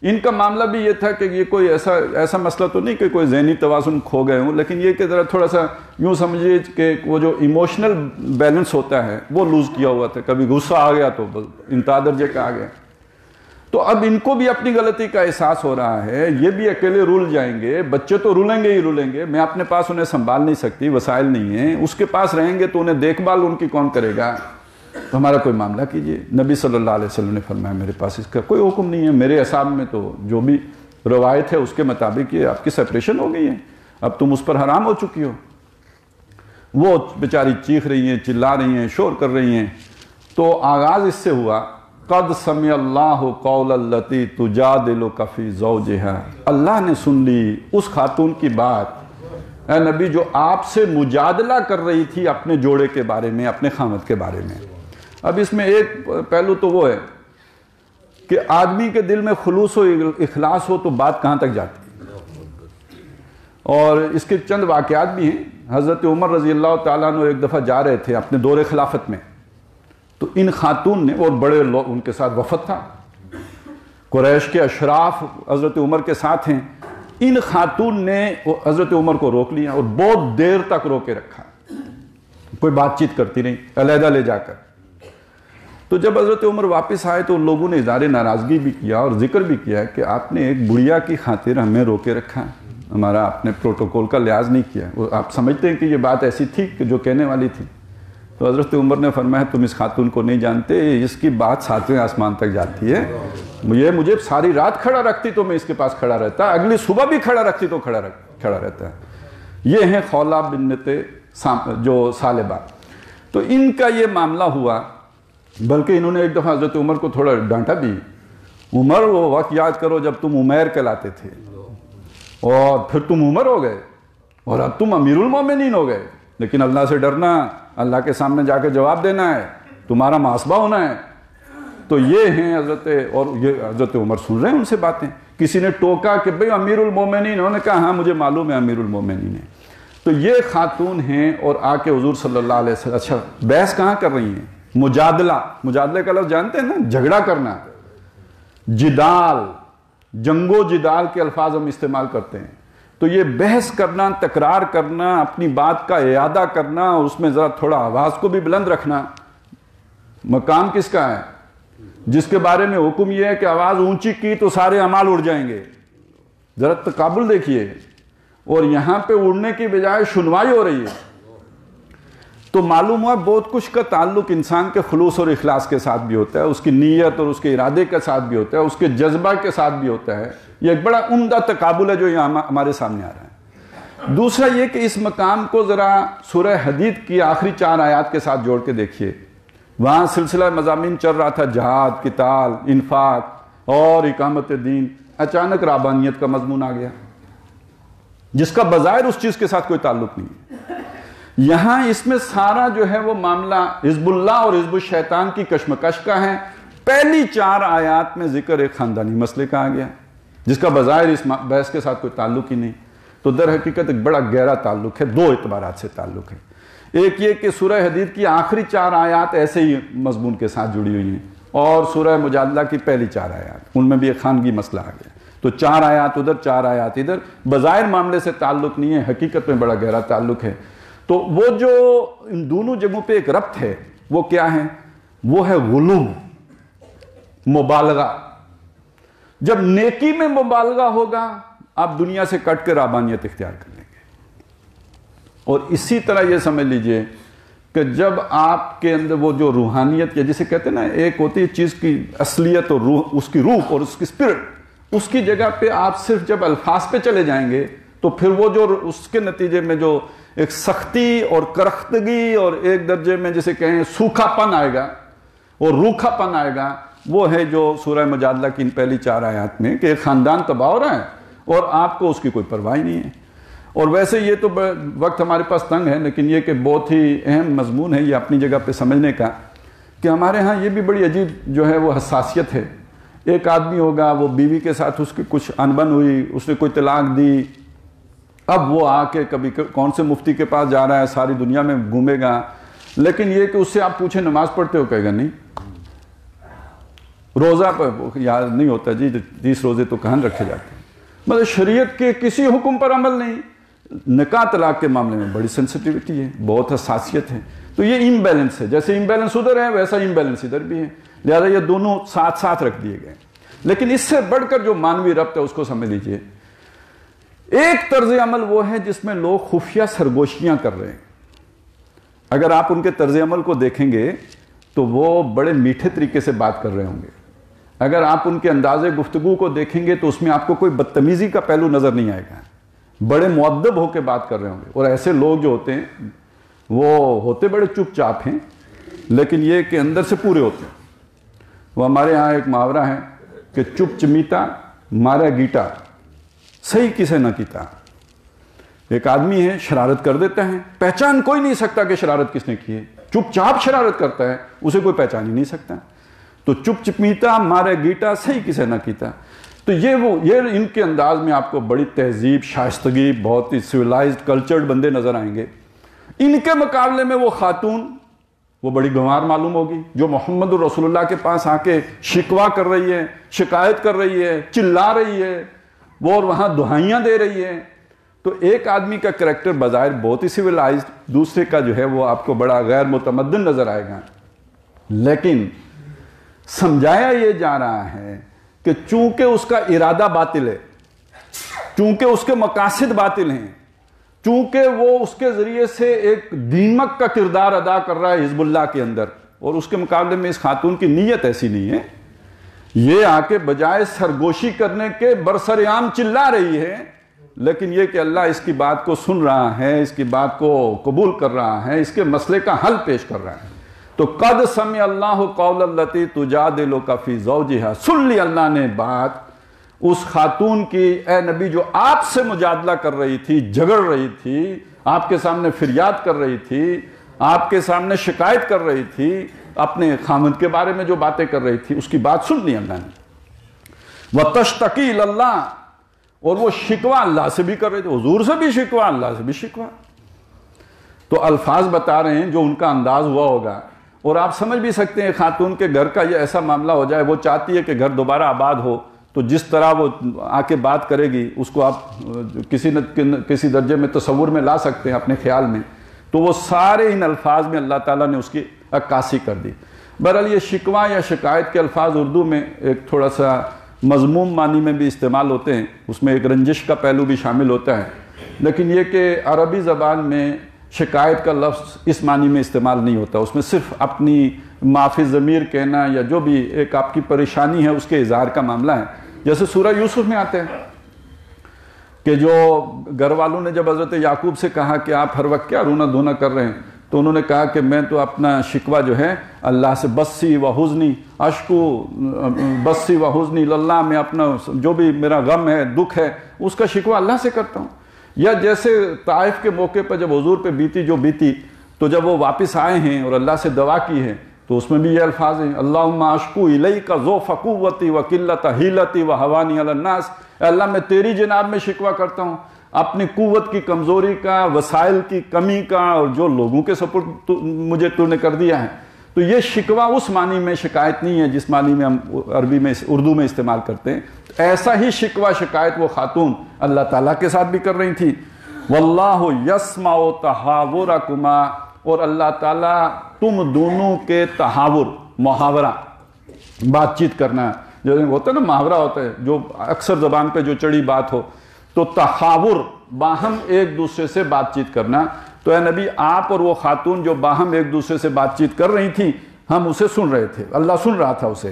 ان کا معاملہ بھی یہ تھا کہ یہ کوئی ایسا مسئلہ تو نہیں کہ کوئی ذہنی توازن کھو گئے ہوں، لیکن یہ کہ ذرا تھوڑا سا یوں سمجھیے کہ وہ جو ایموشنل بیلنس ہوتا ہے وہ لوز کیا ہوا تھا. کبھی غصہ آ گیا تو انتہا درجے کا آ گیا. تو اب ان کو بھی اپنی غلطی کا احساس ہو رہا ہے، یہ بھی اکیلے رول جائیں گے، بچے تو رولیں گے ہی رولیں گے، میں اپنے پاس انہیں سنبھال نہیں سکتی، وسائل نہیں ہیں، اس کے پاس رہیں گے تو انہیں دیکھ بھال ان کی کون کرے گا، تو ہمارا کوئی معاملہ کیجئے. نبی صلی اللہ علیہ وسلم نے فرمایا میرے پاس اس کا کوئی حکم نہیں ہے، میرے حساب میں تو جو بھی روایت ہے اس کے مطابق یہ آپ کی سیپریشن ہو گئی ہے، اب تم اس پر حرام ہو چکی ہو. وہ بیچاری چیخ رہی ہیں، چلا رہی ہیں، شور کر رہی ہیں. تو آغاز اس سے ہوا قد سمع اللہ قول التی تجادلک فی زوجہا، اللہ نے سن لی اس خاتون کی بات اے نبی جو آپ سے مجادلہ کر رہی تھی اپنے جوڑے کے بارے میں، اپنے خامد کے بارے میں. اب اس میں ایک پہلو تو وہ ہے کہ آدمی کے دل میں خلوص و اخلاص ہو تو بات کہاں تک جاتی ہے. اور اس کے چند واقعات بھی ہیں. حضرت عمر رضی اللہ تعالیٰ عنہ ایک دفعہ جا رہے تھے اپنے دور خلافت میں، تو ان خاتون نے، اور بڑے لوگ ان کے ساتھ وفد تھا، قریش کے اشراف حضرت عمر کے ساتھ ہیں، ان خاتون نے حضرت عمر کو روک لیا اور بہت دیر تک روکے رکھا، کوئی بات چیت کرتی نہیں، علیحدہ لے جا کر. تو جب حضرت عمر واپس آئے تو لوگوں نے اظہار ناراضگی بھی کیا اور ذکر بھی کیا کہ آپ نے ایک بڑھیا کی خاطر ہمیں روکے رکھا، ہمارا آپ نے پروٹوکول کا لحاظ نہیں کیا، آپ سمجھتے ہیں کہ یہ بات ایسی تھی کہ جو کہنے والی تھی؟ تو حضرت عمر نے فرمایا تم اس خاتون کو نہیں جانتے، اس کی بات 7ویں آسمان تک جاتی ہے، یہ مجھے ساری رات کھڑا رکھتی تو میں اس کے پاس کھڑا رہتا، اگلی صبح بھی کھڑا رکھتی تو کھڑا رہتا ہے۔ یہ ہیں خولہ بنت جو ثعلبہ۔ تو ان کا یہ معاملہ ہوا، بلکہ انہوں نے ایک دفعہ حضرت عمر کو تھوڑا ڈانٹا بھی، عمر وہ وقت یاد کرو جب تم عمیر کہلاتے تھے اور پھر تم عمر ہو گئے اور اب تم امیر المومنین ہو گئے، لیکن اللہ سے ڈرنا، اللہ کے سامنے جا کے جواب دینا ہے، تمہارا محاسبہ ہونا ہے۔ تو یہ ہیں حضرت عمر سن رہے ہیں ان سے باتیں، کسی نے ٹوکا کہ بھئی امیر المومنین، انہوں نے کہا ہاں مجھے معلوم ہے امیر المومنین ہے۔ تو یہ خاتون ہیں اور آ کے حضور صلی اللہ علیہ وسلم، اچھا بحث کہاں کر رہی ہیں؟ مجادلہ کا لفظ جانتے ہیں نا، جھگڑا کرنا، جدال، جنگ و جدال کے الفاظ ہم استعمال کرتے ہیں۔ تو یہ بحث کرنا، تکرار کرنا، اپنی بات کا اعادہ کرنا اور اس میں ذرا تھوڑا آواز کو بھی بلند رکھنا، مقام کس کا ہے؟ جس کے بارے میں حکم یہ ہے کہ آواز اونچی کی تو سارے اعمال اڑ جائیں گے۔ ذرا تقابل دیکھیے، اور یہاں پہ اڑنے کی بجائے شنوائی ہو رہی ہے۔ تو معلوم ہوا بہت کچھ کا تعلق انسان کے خلوص اور اخلاص کے ساتھ بھی ہوتا ہے، اس کی نیت اور اس کے ارادے کے ساتھ بھی ہوتا ہے، اس کے جذبہ کے ساتھ بھی ہوتا ہے۔ یہ ایک بڑا عمدہ تقابل ہے جو یہاں ہمارے سامنے آ رہا ہے۔ دوسرا یہ کہ اس مقام کو ذرا سورہ حدید کی آخری 4 آیات کے ساتھ جوڑ کے دیکھیے، وہاں سلسلہ مضامین چل رہا تھا، جہاد، قتال، انفاق اور اقامت دین، اچانک رہبانیت کا مضمون آ گیا جس کا بظاہر اس چیز کے ساتھ کوئی تعلق نہیں ہے۔ یہاں اس میں سارا جو ہے وہ معاملہ حزب اللہ اور حزب الشیطان کی کشمکش کا ہے۔ پہلی 4 آیات میں ذکر ایک خاندانی مسئلے کا آ گیا جس کا بظاہر اس بحث کے ساتھ کوئی تعلق ہی نہیں، تو در حقیقت ایک بڑا گہرا تعلق ہے، 2 اعتبارات سے تعلق ہے۔ ایک یہ کہ سورہ حدید کی آخری 4 آیات ایسے ہی مضمون کے ساتھ جڑی ہوئی ہیں، اور سورہ مجادلہ کی پہلی 4 آیات، ان میں بھی ایک خانگی مسئلہ آ گیا۔ تو 4 آیات ادھر، 4 آیات ادھر، بظاہر معاملے سے تعلق نہیں ہے، حقیقت میں بڑا گہرا تعلق ہے۔ تو وہ جو ان دونوں جگہوں پہ ایک ربط ہے وہ کیا ہے؟ وہ ہے غلو، مبالغہ۔ جب نیکی میں مبالغہ ہوگا آپ دنیا سے کٹ کے رہبانیت اختیار کر لیں گے۔ اور اسی طرح یہ سمجھ لیجئے کہ جب آپ کے اندر وہ جو روحانیت یا جسے کہتے ہیں نا، ایک ہوتی ہے چیز کی اصلیت اور روح، اس کی روح اور اس کی اسپرٹ، اس کی جگہ پہ آپ صرف جب الفاظ پہ چلے جائیں گے تو پھر وہ جو اس کے نتیجے میں جو ایک سختی اور کرختگی اور ایک درجے میں جسے کہیں سوکھا پن آئے گا اور روکھا پن آئے گا، وہ ہے جو سورہ مجادلہ کی ان پہلی 4 آیات میں کہ ایک خاندان تباہ ہو رہا ہے اور آپ کو اس کی کوئی پرواہ نہیں ہے۔ اور ویسے یہ تو وقت ہمارے پاس تنگ ہے، لیکن یہ کہ بہت ہی اہم مضمون ہے یہ اپنی جگہ پہ سمجھنے کا، کہ ہمارے ہاں یہ بھی بڑی عجیب جو ہے وہ حساسیت ہے۔ ایک آدمی ہوگا، وہ بیوی کے ساتھ اس کی کچھ انبن ہوئی، اس نے کوئی طلاق دی، اب وہ آ کے کبھی کون سے مفتی کے پاس جا رہا ہے، ساری دنیا میں گھومے گا، لیکن یہ کہ اس سے آپ پوچھیں نماز پڑھتے ہو، کہے گا نہیں، روزہ پر یاد نہیں ہوتا جی، 30 روزے تو کہاں رکھے جاتے ہیں۔ مطلب شریعت کے کسی حکم پر عمل نہیں۔ نکاح طلاق کے معاملے میں بڑی سینسٹیوٹی ہے، بہت حساسیت ہے۔ تو یہ امبیلنس ہے، جیسے امبیلنس ادھر ہے ویسا امبیلنس ادھر بھی ہے، لہذا یہ دونوں ساتھ ساتھ رکھ دیے گئے۔ لیکن اس سے بڑھ کر جو مانوی ربط ہے اس کو سمجھ لیجئے۔ ایک طرز عمل وہ ہے جس میں لوگ خفیہ سرگوشیاں کر رہے ہیں۔ اگر آپ ان کے طرز عمل کو دیکھیں گے تو وہ بڑے میٹھے طریقے سے بات کر رہے ہوں گے۔ اگر آپ ان کے انداز گفتگو کو دیکھیں گے تو اس میں آپ کو کوئی بدتمیزی کا پہلو نظر نہیں آئے گا، بڑے مؤدب ہو کے بات کر رہے ہوں گے۔ اور ایسے لوگ جو ہوتے ہیں وہ ہوتے بڑے چپ چاپ ہیں، لیکن یہ کہ اندر سے پورے ہوتے ہیں۔ وہ ہمارے ہاں ایک محاورہ ہے کہ چپ چمیتا مارا گیٹا، صحیح کسے نہ کیتا۔ ایک آدمی ہے شرارت کر دیتا ہے، پہچان کوئی نہیں سکتا کہ شرارت کس نے کی ہے، چپ چاپ شرارت کرتا ہے، اسے کوئی پہچان ہی نہیں سکتا۔ تو چپ چپیتا مارے گیٹا، صحیح کسے نہ کیتا۔ تو یہ ان کے انداز میں آپ کو بڑی تہذیب، شائستگی، بہت ہی سویلائزڈ کلچرڈ بندے نظر آئیں گے۔ ان کے مقابلے میں وہ خاتون وہ بڑی گنوار معلوم ہوگی جو محمد رسول اللہ کے پاس آ کے شکوہ کر رہی ہے، شکایت کر رہی ہے، چلا رہی ہے، وہ اور وہاں دہائیاں دے رہی ہے۔ تو ایک آدمی کا کریکٹر بظاہر بہت ہی سویلائزڈ، دوسرے کا جو ہے وہ آپ کو بڑا غیر متمدن نظر آئے گا، لیکن سمجھایا یہ جا رہا ہے کہ چونکہ اس کا ارادہ باطل ہے، چونکہ اس کے مقاصد باطل ہیں، چونکہ وہ اس کے ذریعے سے ایک دیمک کا کردار ادا کر رہا ہے حزب اللہ کے اندر، اور اس کے مقابلے میں اس خاتون کی نیت ایسی نہیں ہے، یہ آ کے بجائے سرگوشی کرنے کے برسر عام چلا رہی ہے، لیکن یہ کہ اللہ اس کی بات کو سن رہا ہے، اس کی بات کو قبول کر رہا ہے، اس کے مسئلے کا حل پیش کر رہا ہے۔ تو قد سمع اللہ قول التی تجادلک فی زوجہا، سن لی اللہ نے بات اس خاتون کی، اے نبی، جو آپ سے مجادلہ کر رہی تھی، جھگڑ رہی تھی، آپ کے سامنے فریاد کر رہی تھی، آپ کے سامنے شکایت کر رہی تھی، اپنے خامد کے بارے میں جو باتیں کر رہی تھی، اس کی بات سن لی اللہ نے۔ وَتَشْتَكِي إِلَى اللَّهِ، اور وہ شکوہ اللہ سے بھی کر رہے تھے، حضور سے بھی شکوہ، اللہ سے بھی شکوہ۔ تو الفاظ بتا رہے ہیں جو ان کا انداز ہوا ہوگا، اور آپ سمجھ بھی سکتے ہیں خاتون کے گھر کا یہ ایسا معاملہ ہو جائے، وہ چاہتی ہے کہ گھر دوبارہ آباد ہو، تو جس طرح وہ آ کے بات کرے گی اس کو آپ کسی درجے میں تصور میں لا سکتے ہیں اپنے خیال میں، تو وہ سارے ان الفاظ میں اللہ تعالیٰ نے اس کی عکاسی کر دی۔ بہرحال یہ شکوہ یا شکایت کے الفاظ اردو میں ایک تھوڑا سا مذموم معنی میں بھی استعمال ہوتے ہیں، اس میں ایک رنجش کا پہلو بھی شامل ہوتا ہے، لیکن یہ کہ عربی زبان میں شکایت کا لفظ اس معنی میں استعمال نہیں ہوتا، اس میں صرف اپنی معافی ضمیر کہنا یا جو بھی ایک آپ کی پریشانی ہے اس کے اظہار کا معاملہ ہے۔ جیسے سورہ یوسف میں آتے ہیں کہ جو گھر والوں نے جب حضرت یعقوب سے کہا کہ آپ ہر وقت کیا رونا دھونا کر رہے ہیں، تو انہوں نے کہا کہ میں تو اپنا شکوہ جو ہے اللہ سے، بسی و حزنی اشکو بسی و حزنی اللہ، میں اپنا جو بھی میرا غم ہے، دکھ ہے، اس کا شکوہ اللہ سے کرتا ہوں۔ یا جیسے طائف کے موقع پر جب حضور پہ بیتی جو بیتی، تو جب وہ واپس آئے ہیں اور اللہ سے دعا کی ہے تو اس میں بھی یہ الفاظ ہیں، اللہم اشکو الیک ضعف قوتی و قلت حیلتی و ہوانی علی الناس، اے اللہ میں تیری جناب میں شکوہ کرتا ہوں اپنی قوت کی کمزوری کا، وسائل کی کمی کا، اور جو لوگوں کے سپرد مجھے تو نے کر دیا ہے۔ تو یہ شکوہ اس معنی میں شکایت نہیں ہے جس معنی میں ہم عربی میں اردو میں استعمال کرتے ہیں، ایسا ہی شکوہ شکایت وہ خاتون اللہ تعالیٰ کے ساتھ بھی کر رہی تھی۔ واللہ یسمع تحاورکما، اور اللہ تعالیٰ تم دونوں کے تحاور، محاورہ، بات چیت کرنا، جو ہوتا ہے نا محاورہ ہوتا ہے جو اکثر زبان پہ جو چڑی بات ہو، تو تحاور باہم ایک دوسرے سے بات چیت کرنا۔ تو اے نبی، آپ اور وہ خاتون جو باہم ایک دوسرے سے بات چیت کر رہی تھی، ہم اسے سن رہے تھے، اللہ سن رہا تھا اسے۔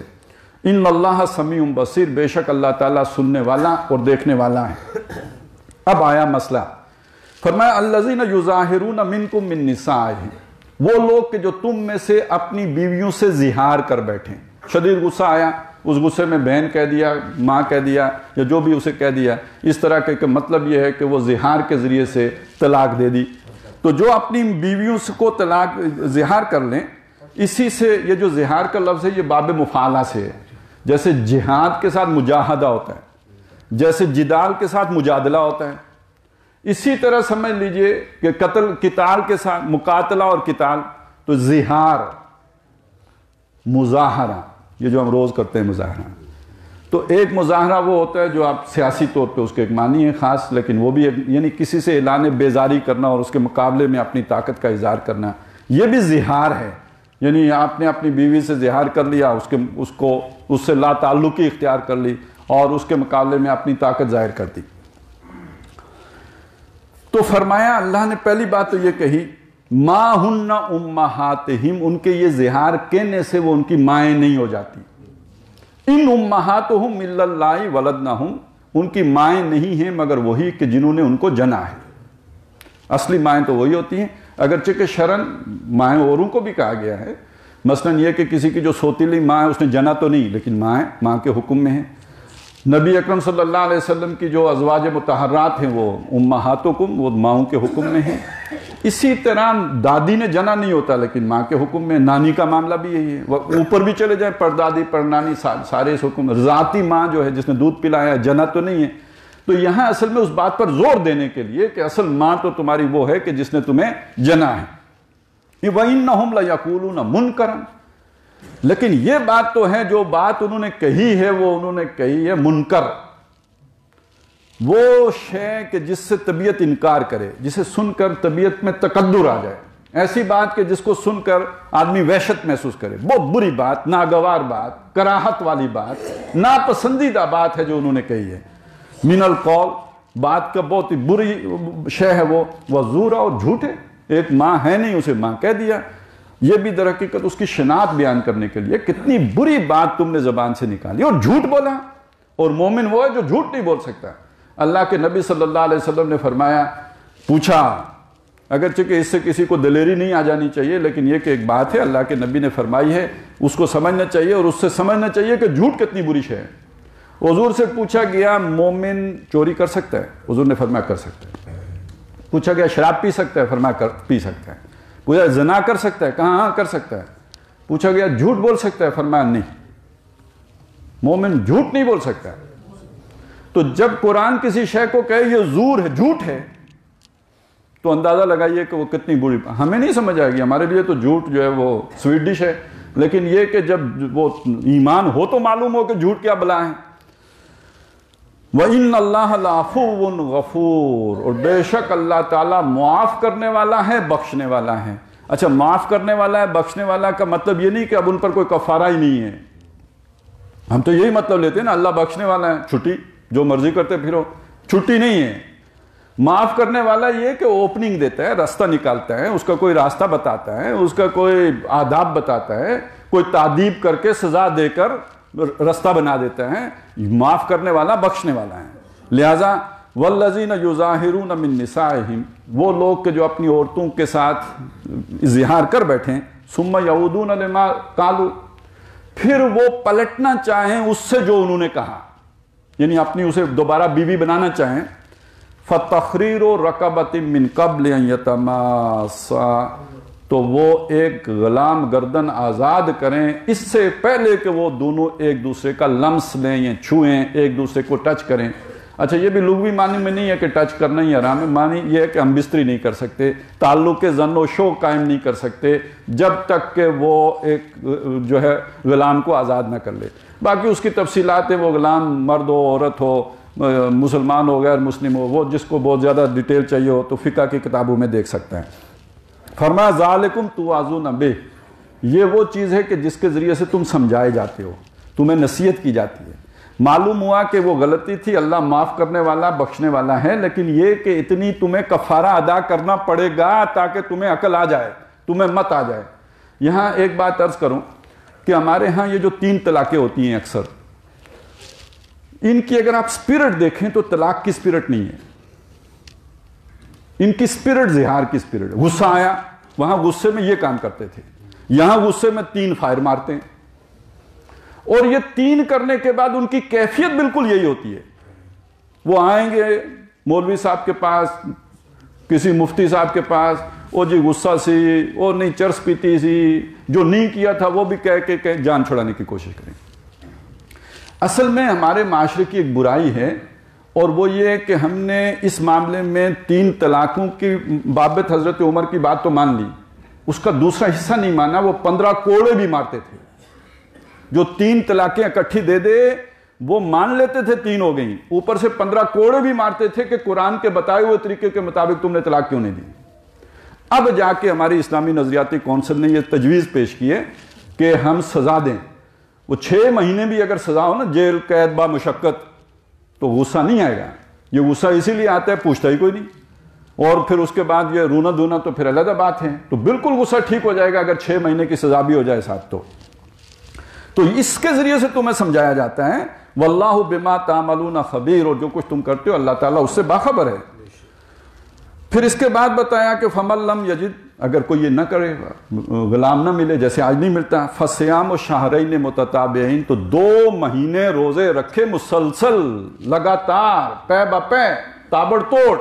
ان اللہ سمیع بصیر، بے شک اللہ تعالیٰ سننے والا اور دیکھنے والا ہے۔ اب آیا مسئلہ، فرمایا الذین یظاہرون منکم من نسائہم، وہ لوگ کہ جو تم میں سے اپنی بیویوں سے زہار کر بیٹھیں۔ شدید غصہ آیا، اس غصے میں بہن کہہ دیا، ماں کہہ دیا، یا جو بھی اسے کہہ دیا، اس طرح کہ مطلب یہ ہے کہ وہ زہار کے ذریعے سے طلاق دے دی۔ تو جو اپنی بیویوں کو طلاق زہار کر لیں، اسی سے یہ جو زہار کا لفظ ہے یہ باب مفاعلہ سے ہے، جیسے جہاد کے ساتھ مجاہدہ ہوتا ہے، جیسے جدال کے ساتھ مجادلہ ہوتا ہے، اسی طرح سمجھ لیجئے کہ قتال کے ساتھ مقاتلہ اور قتال، تو زہار، مظاہرہ، یہ جو ہم روز کرتے ہیں مظاہرہ، تو ایک مظاہرہ وہ ہوتا ہے جو آپ سیاسی طور پہ اس کے ایک معنی ہے خاص، لیکن وہ بھی یعنی کسی سے اعلان بیزاری کرنا اور اس کے مقابلے میں اپنی طاقت کا اظہار کرنا، یہ بھی زہار ہے، یعنی آپ نے اپنی بیوی سے زہار کر لیا، اس سے لا تعلقی اختیار کر لی اور اس کے مقابلے میں اپنی طاقت ظاہر کر دی۔ تو فرمایا اللہ نے پہلی بات تو یہ کہی، ما ہن امہاتہم، ان کے یہ زہار کہنے سے وہ ان کی مائیں نہیں ہو جاتی۔ ان امہاتہم الا اللہ ولدنہم، ان کی مائیں نہیں ہیں مگر وہی کہ جنہوں نے ان کو جنا ہے۔ اصلی مائیں تو وہی ہوتی ہیں، اگرچہ کہ شرعاً مائیں اوروں کو بھی کہا گیا ہے، مثلا یہ کہ کسی کی جو سوتیلی ماں ہے اس نے جنا تو نہیں، لیکن ماں کے حکم میں ہیں۔ نبی اکرم صلی اللہ علیہ وسلم کی جو ازواج مطہرات ہیں وہ امہاتکم، وہ ماؤں کے حکم میں ہیں۔ اسی طرح دادی نے جنا نہیں ہوتا لیکن ماں کے حکم میں، نانی کا معاملہ بھی یہی ہے، وہ اوپر بھی چلے جائیں، پردادی پرنانی سارے اس حکم، ذاتی ماں جو ہے جس نے دودھ پلایا جنا تو نہیں ہے۔ تو یہاں اصل میں اس بات پر زور دینے کے لیے کہ اصل ماں تو تمہاری وہ ہے کہ جس نے تمہیں جنا ہے۔ وَإِنَّهُمْ لَيَقُولُونَ مُنْكَرًا، لیکن یہ بات تو ہے جو بات انہوں نے کہی ہے وہ انہوں نے کہی ہے منکر، وہ شے کہ جس سے طبیعت انکار کرے، جسے سن کر طبیعت میں تقدر آ جائے، ایسی بات کہ جس کو سن کر آدمی وحشت محسوس کرے، بہت بری بات، ناگوار بات، کراہت والی بات، ناپسندیدہ بات ہے جو انہوں نے کہی ہے۔ من القول، بات کا بہت ہی بری شے ہے وہ زورا، اور جھوٹ ہے، ایک ماں ہے نہیں اسے ماں کہہ دیا۔ یہ بھی در حقیقت اس کی شناعت بیان کرنے کے لیے کتنی بری بات تم نے زبان سے نکالی اور جھوٹ بولا، اور مومن وہ ہے جو جھوٹ نہیں بول سکتا۔ اللہ کے نبی صلی اللہ علیہ وسلم نے فرمایا، پوچھا، اگرچہ کہ اس سے کسی کو دلیری نہیں آ جانی چاہیے، لیکن یہ کہ ایک بات ہے اللہ کے نبی نے فرمائی ہے، اس کو سمجھنا چاہیے اور اس سے سمجھنا چاہیے کہ جھوٹ کتنی بری شے ہے۔ حضور سے پوچھا گیا مومن چوری کر سکتا ہے؟ حضور نے فرمایا کر سکتا ہے۔ پوچھا گیا شراب پی سکتا ہے؟ فرمایا پی سکتا ہے۔ پوچھا زنا کر سکتا ہے؟ کہا ہاں کر سکتا ہے۔ پوچھا گیا جھوٹ بول سکتا ہے؟ فرمایا نہیں، مومن جھوٹ نہیں بول سکتا۔ تو جب قرآن کسی شے کو کہے یہ زور ہے، جھوٹ ہے، تو اندازہ لگائیے کہ وہ کتنی بری۔ ہمیں نہیں سمجھ آئے گی، ہمارے لیے تو جھوٹ جو ہے وہ سویٹ ڈش ہے، لیکن یہ کہ جب وہ ایمان ہو تو معلوم ہو کہ جھوٹ کیا بلا ہے۔ وَإِنَّ اللَّهَ لَعَفُوٌّ غَفُورٌ، اور بے شک اللہ تعالیٰ معاف کرنے والا ہے، بخشنے والا ہے۔ اچھا، معاف کرنے والا ہے، بخشنے والا کا مطلب یہ نہیں کہ اب ان پر کوئی کفارہ ہی نہیں ہے۔ ہم تو یہی مطلب لیتے ہیں نا، اللہ بخشنے والا ہے، چھٹی جو مرضی کرتے پھرو، چھٹی نہیں ہے۔ معاف کرنے والا یہ کہ اوپننگ دیتا ہے، راستہ نکالتا ہے، اس کا کوئی راستہ بتاتا ہے، اس کا کوئی آداب بتاتا ہے، کوئی تعدیب کر کے سزا دے کر راستہ بنا دیتا ہے۔ معاف کرنے والا بخشنے والا ہے۔ لہذا والذین یظاہرون من نسائہم، وہ لوگ کہ جو اپنی عورتوں کے ساتھ اظہار کر بیٹھیں، ثم یعودون لما قالوا، پھر وہ پلٹنا چاہیں اس سے جو انہوں نے کہا، یعنی اپنی اسے دوبارہ بیوی بنانا چاہیں، فَتَخْرِيرُ رَقَبَةٍ مِّن قَبْلِ أَن يَتَمَاسَّا، تو وہ ایک غلام گردن آزاد کریں اس سے پہلے کہ وہ دونوں ایک دوسرے کا لمس لیں یا چھوئیں، ایک دوسرے کو ٹچ کریں۔ اچھا، یہ بھی لغوی معنی میں نہیں ہے کہ ٹچ کرنا ہی حرام ہے، معنی یہ ہے کہ ہم بستری نہیں کر سکتے، تعلق زن و شو قائم نہیں کر سکتے جب تک کہ وہ ایک جو ہے غلام کو آزاد نہ کر لے۔ باقی اس کی تفصیلات ہیں، وہ غلام مرد ہو، عورت ہو، مسلمان ہو، غیر مسلم ہو، وہ جس کو بہت زیادہ ڈیٹیل چاہیے ہو تو فقہ کی کتابوں میں دیکھ سکتے ہیں۔ فرمایا ذالکم توعظون بہ، یہ وہ چیز ہے کہ جس کے ذریعے سے تم سمجھائے جاتے ہو، تمہیں نصیحت کی جاتی ہے۔ معلوم ہوا کہ وہ غلطی تھی، اللہ معاف کرنے والا بخشنے والا ہے، لیکن یہ کہ اتنی تمہیں کفارہ ادا کرنا پڑے گا تاکہ تمہیں عقل آ جائے، تمہیں مت آ جائے۔ یہاں ایک بات عرض کروں کہ ہمارے ہاں یہ جو 3 طلاقیں ہوتی ہیں اکثر، ان کی اگر آپ سپیرٹ دیکھیں تو طلاق کی سپیرٹ نہیں ہے، ان کی سپیرٹ زہار کی سپیرٹ ہے۔ غصہ آیا، وہاں غصے میں یہ کام کرتے تھے، یہاں غصے میں 3 فائر مارتے ہیں، اور یہ 3 کرنے کے بعد ان کی کیفیت بالکل یہی ہوتی ہے۔ وہ آئیں گے مولوی صاحب کے پاس، کسی مفتی صاحب کے پاس، وہ جی غصہ سی، وہ نہیں چرس پیتی سی، جو نہیں کیا تھا وہ بھی کہہ کے جان چھڑانے کی کوشش کریں۔ اصل میں ہمارے معاشرے کی ایک برائی ہے، اور وہ یہ کہ ہم نے اس معاملے میں 3 طلاقوں کی بابت حضرت عمر کی بات تو مان لی، اس کا دوسرا حصہ نہیں مانا، وہ 15 کوڑے بھی مارتے تھے۔ جو 3 طلاقیں اکٹھی دے دے وہ مان لیتے تھے 3 ہو گئیں، اوپر سے 15 کوڑے بھی مارتے تھے کہ قرآن کے بتائے ہوئے طریقے کے مطابق تم نے طلاق کیوں نہیں دی۔ اب جا کے ہماری اسلامی نظریاتی کونسل نے یہ تجویز پیش کی ہے کہ ہم سزا دیں، وہ 6 مہینے بھی اگر سزا ہو نا، جیل قید با مشقت، تو غصہ نہیں آئے گا۔ یہ غصہ اسی لیے آتا ہے پوچھتا ہی کوئی نہیں، اور پھر اس کے بعد یہ رونا دھونا تو پھر علیحدہ بات ہے، تو بالکل غصہ ٹھیک ہو جائے گا اگر 6 مہینے کی سزا بھی ہو جائے ساتھ۔ تو اس کے ذریعے سے تمہیں سمجھایا جاتا ہے واللہ بما تعملون خبیر، اور جو کچھ تم کرتے ہو اللہ تعالیٰ اس سے باخبر ہے۔ پھر اس کے بعد بتایا کہ فمن لم یجد، اگر کوئی یہ نہ کرے، غلام نہ ملے جیسے آج نہیں ملتا، فصیام شہرین متتابعین، تو 2 مہینے روزے رکھے مسلسل، لگاتار، پے بہ پے، تابڑ توڑ،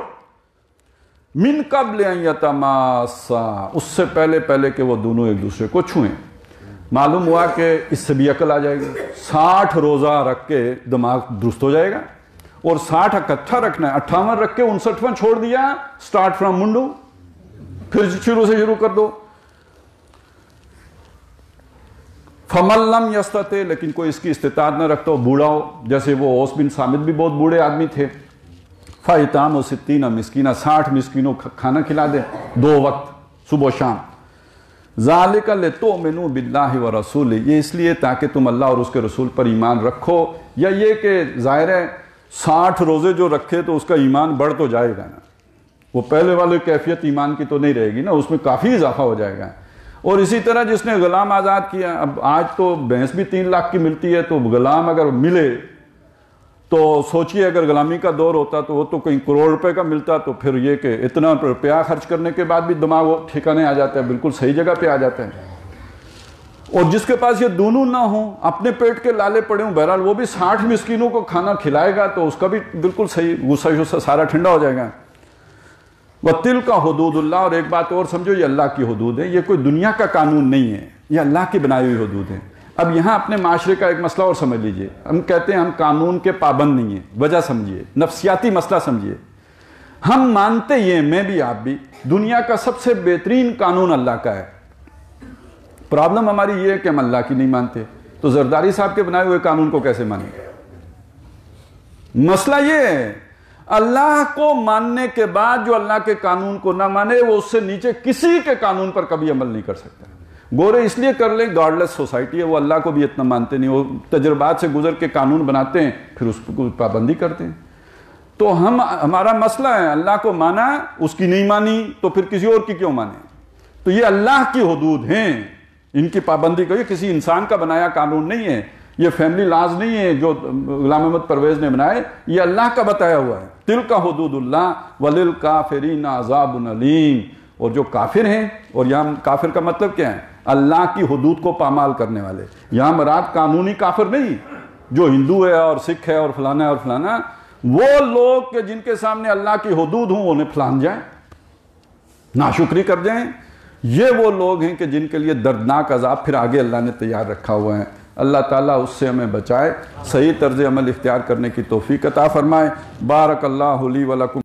من قبل ان یتماسا، اس سے پہلے کہ وہ دونوں ایک دوسرے کو چھوئیں۔ معلوم ہوا کہ اس سے بھی عقل آ جائے گی، 60 روزہ رکھ کے دماغ درست ہو جائے گا، اور 60 اکٹھا رکھنا ہے، 58 رکھ کے 59واں چھوڑ دیا، سٹارٹ فرام منڈو، پھر شروع سے شروع کر دو۔ فمن لم یستطع، لیکن کوئی اس کی استطاعت نہ رکھتا ہو، بوڑھا ہو، جیسے وہ اوس بن صامت بھی بہت بوڑھے آدمی تھے، فاطعام 60 مسکینہ، 60 مسکینوں کھانا کھلا دے 2 وقت، صبح و شام. ذالک لتؤمنوا باللہ ورسولہ، یہ اس لیے تاکہ تم اللہ اور اس کے رسول پر ایمان رکھو. یا یہ کہ ظاہر ہے 60 روزے جو رکھے تو اس کا ایمان بڑھ تو جائے گا نا، وہ پہلے والی کیفیت ایمان کی تو نہیں رہے گی نا، اس میں کافی اضافہ ہو جائے گا. اور اسی طرح جس نے غلام آزاد کیا، اب آج تو بھینس بھی 3 لاکھ کی ملتی ہے، تو غلام اگر ملے تو سوچئے اگر غلامی کا دور ہوتا تو وہ تو کئی کروڑ روپے کا ملتا، تو پھر یہ کہ اتنا روپیہ خرچ کرنے کے بعد بھی دماغ وہ ٹھکانے آ جاتا ہے، بالکل صحیح جگہ پہ آ جاتا ہے. اور جس کے پاس یہ دونوں نہ ہوں، اپنے پیٹ کے لالے پڑے ہوں، بہرحال وہ بھی 60 مسکینوں کو کھانا کھلائے گا تو اس کا بھی بالکل صحیح، غصہ سارا ٹھنڈا ہو جائے گا. وَتِلْكَ حُدُودُ اللَّهِ، اور ایک بات اور سمجھو، یہ اللہ کی حدود ہے، یہ کوئی دنیا کا قانون نہیں ہے، یہ اللہ کی بنائی ہوئی حدود ہیں. اب یہاں اپنے معاشرے کا ایک مسئلہ اور سمجھ لیجئے. ہم کہتے ہیں ہم قانون کے پابند نہیں ہیں، وجہ سمجھیے، نفسیاتی مسئلہ سمجھیے. ہم مانتے یہ، میں بھی آپ بھی، دنیا کا سب سے بہترین قانون اللہ کا ہے. پرابلم ہماری یہ ہے کہ ہم اللہ کی نہیں مانتے، تو زرداری صاحب کے بنائے ہوئے قانون کو کیسے مانیں گے؟ مسئلہ یہ ہے، اللہ کو ماننے کے بعد جو اللہ کے قانون کو نہ مانے، وہ اس سے نیچے کسی کے قانون پر کبھی عمل نہیں کر سکتا. گورے اس لیے کر لیں، گاڈلیس سوسائٹی ہے، وہ اللہ کو بھی اتنا مانتے نہیں، وہ تجربات سے گزر کے قانون بناتے ہیں، پھر اس کو پابندی کرتے ہیں. تو ہمارا مسئلہ ہے، اللہ کو مانا، اس کی نہیں مانی تو پھر کسی اور کی کیوں مانے؟ تو یہ اللہ کی حدود ہیں، ان کی پابندی کو، یہ کسی انسان کا بنایا قانون نہیں ہے، یہ فیملی لاز نہیں ہے جو غلام محمد پرویز نے بنائے، یہ اللہ کا بتایا ہوا ہے. تلک حدود اللہ وللکافرین عذاب علیم. اور جو کافر ہیں، اور یہاں کافر کا مطلب کیا ہے؟ اللہ کی حدود کو پامال کرنے والے. یہاں مراد قانونی کافر نہیں، جو ہندو ہے اور سکھ ہے اور فلانا ہے اور فلانا، وہ لوگ کہ جن کے سامنے اللہ کی حدود ہوں انہیں پھلان جائیں، ناشکری کر جائیں. یہ وہ لوگ ہیں کہ جن کے لیے دردناک عذاب پھر آگے اللہ نے تیار رکھا ہوا ہے. اللہ تعالیٰ اس سے ہمیں بچائے، صحیح طرز عمل اختیار کرنے کی توفیق عطا فرمائے. بارک اللہ لی و لکم.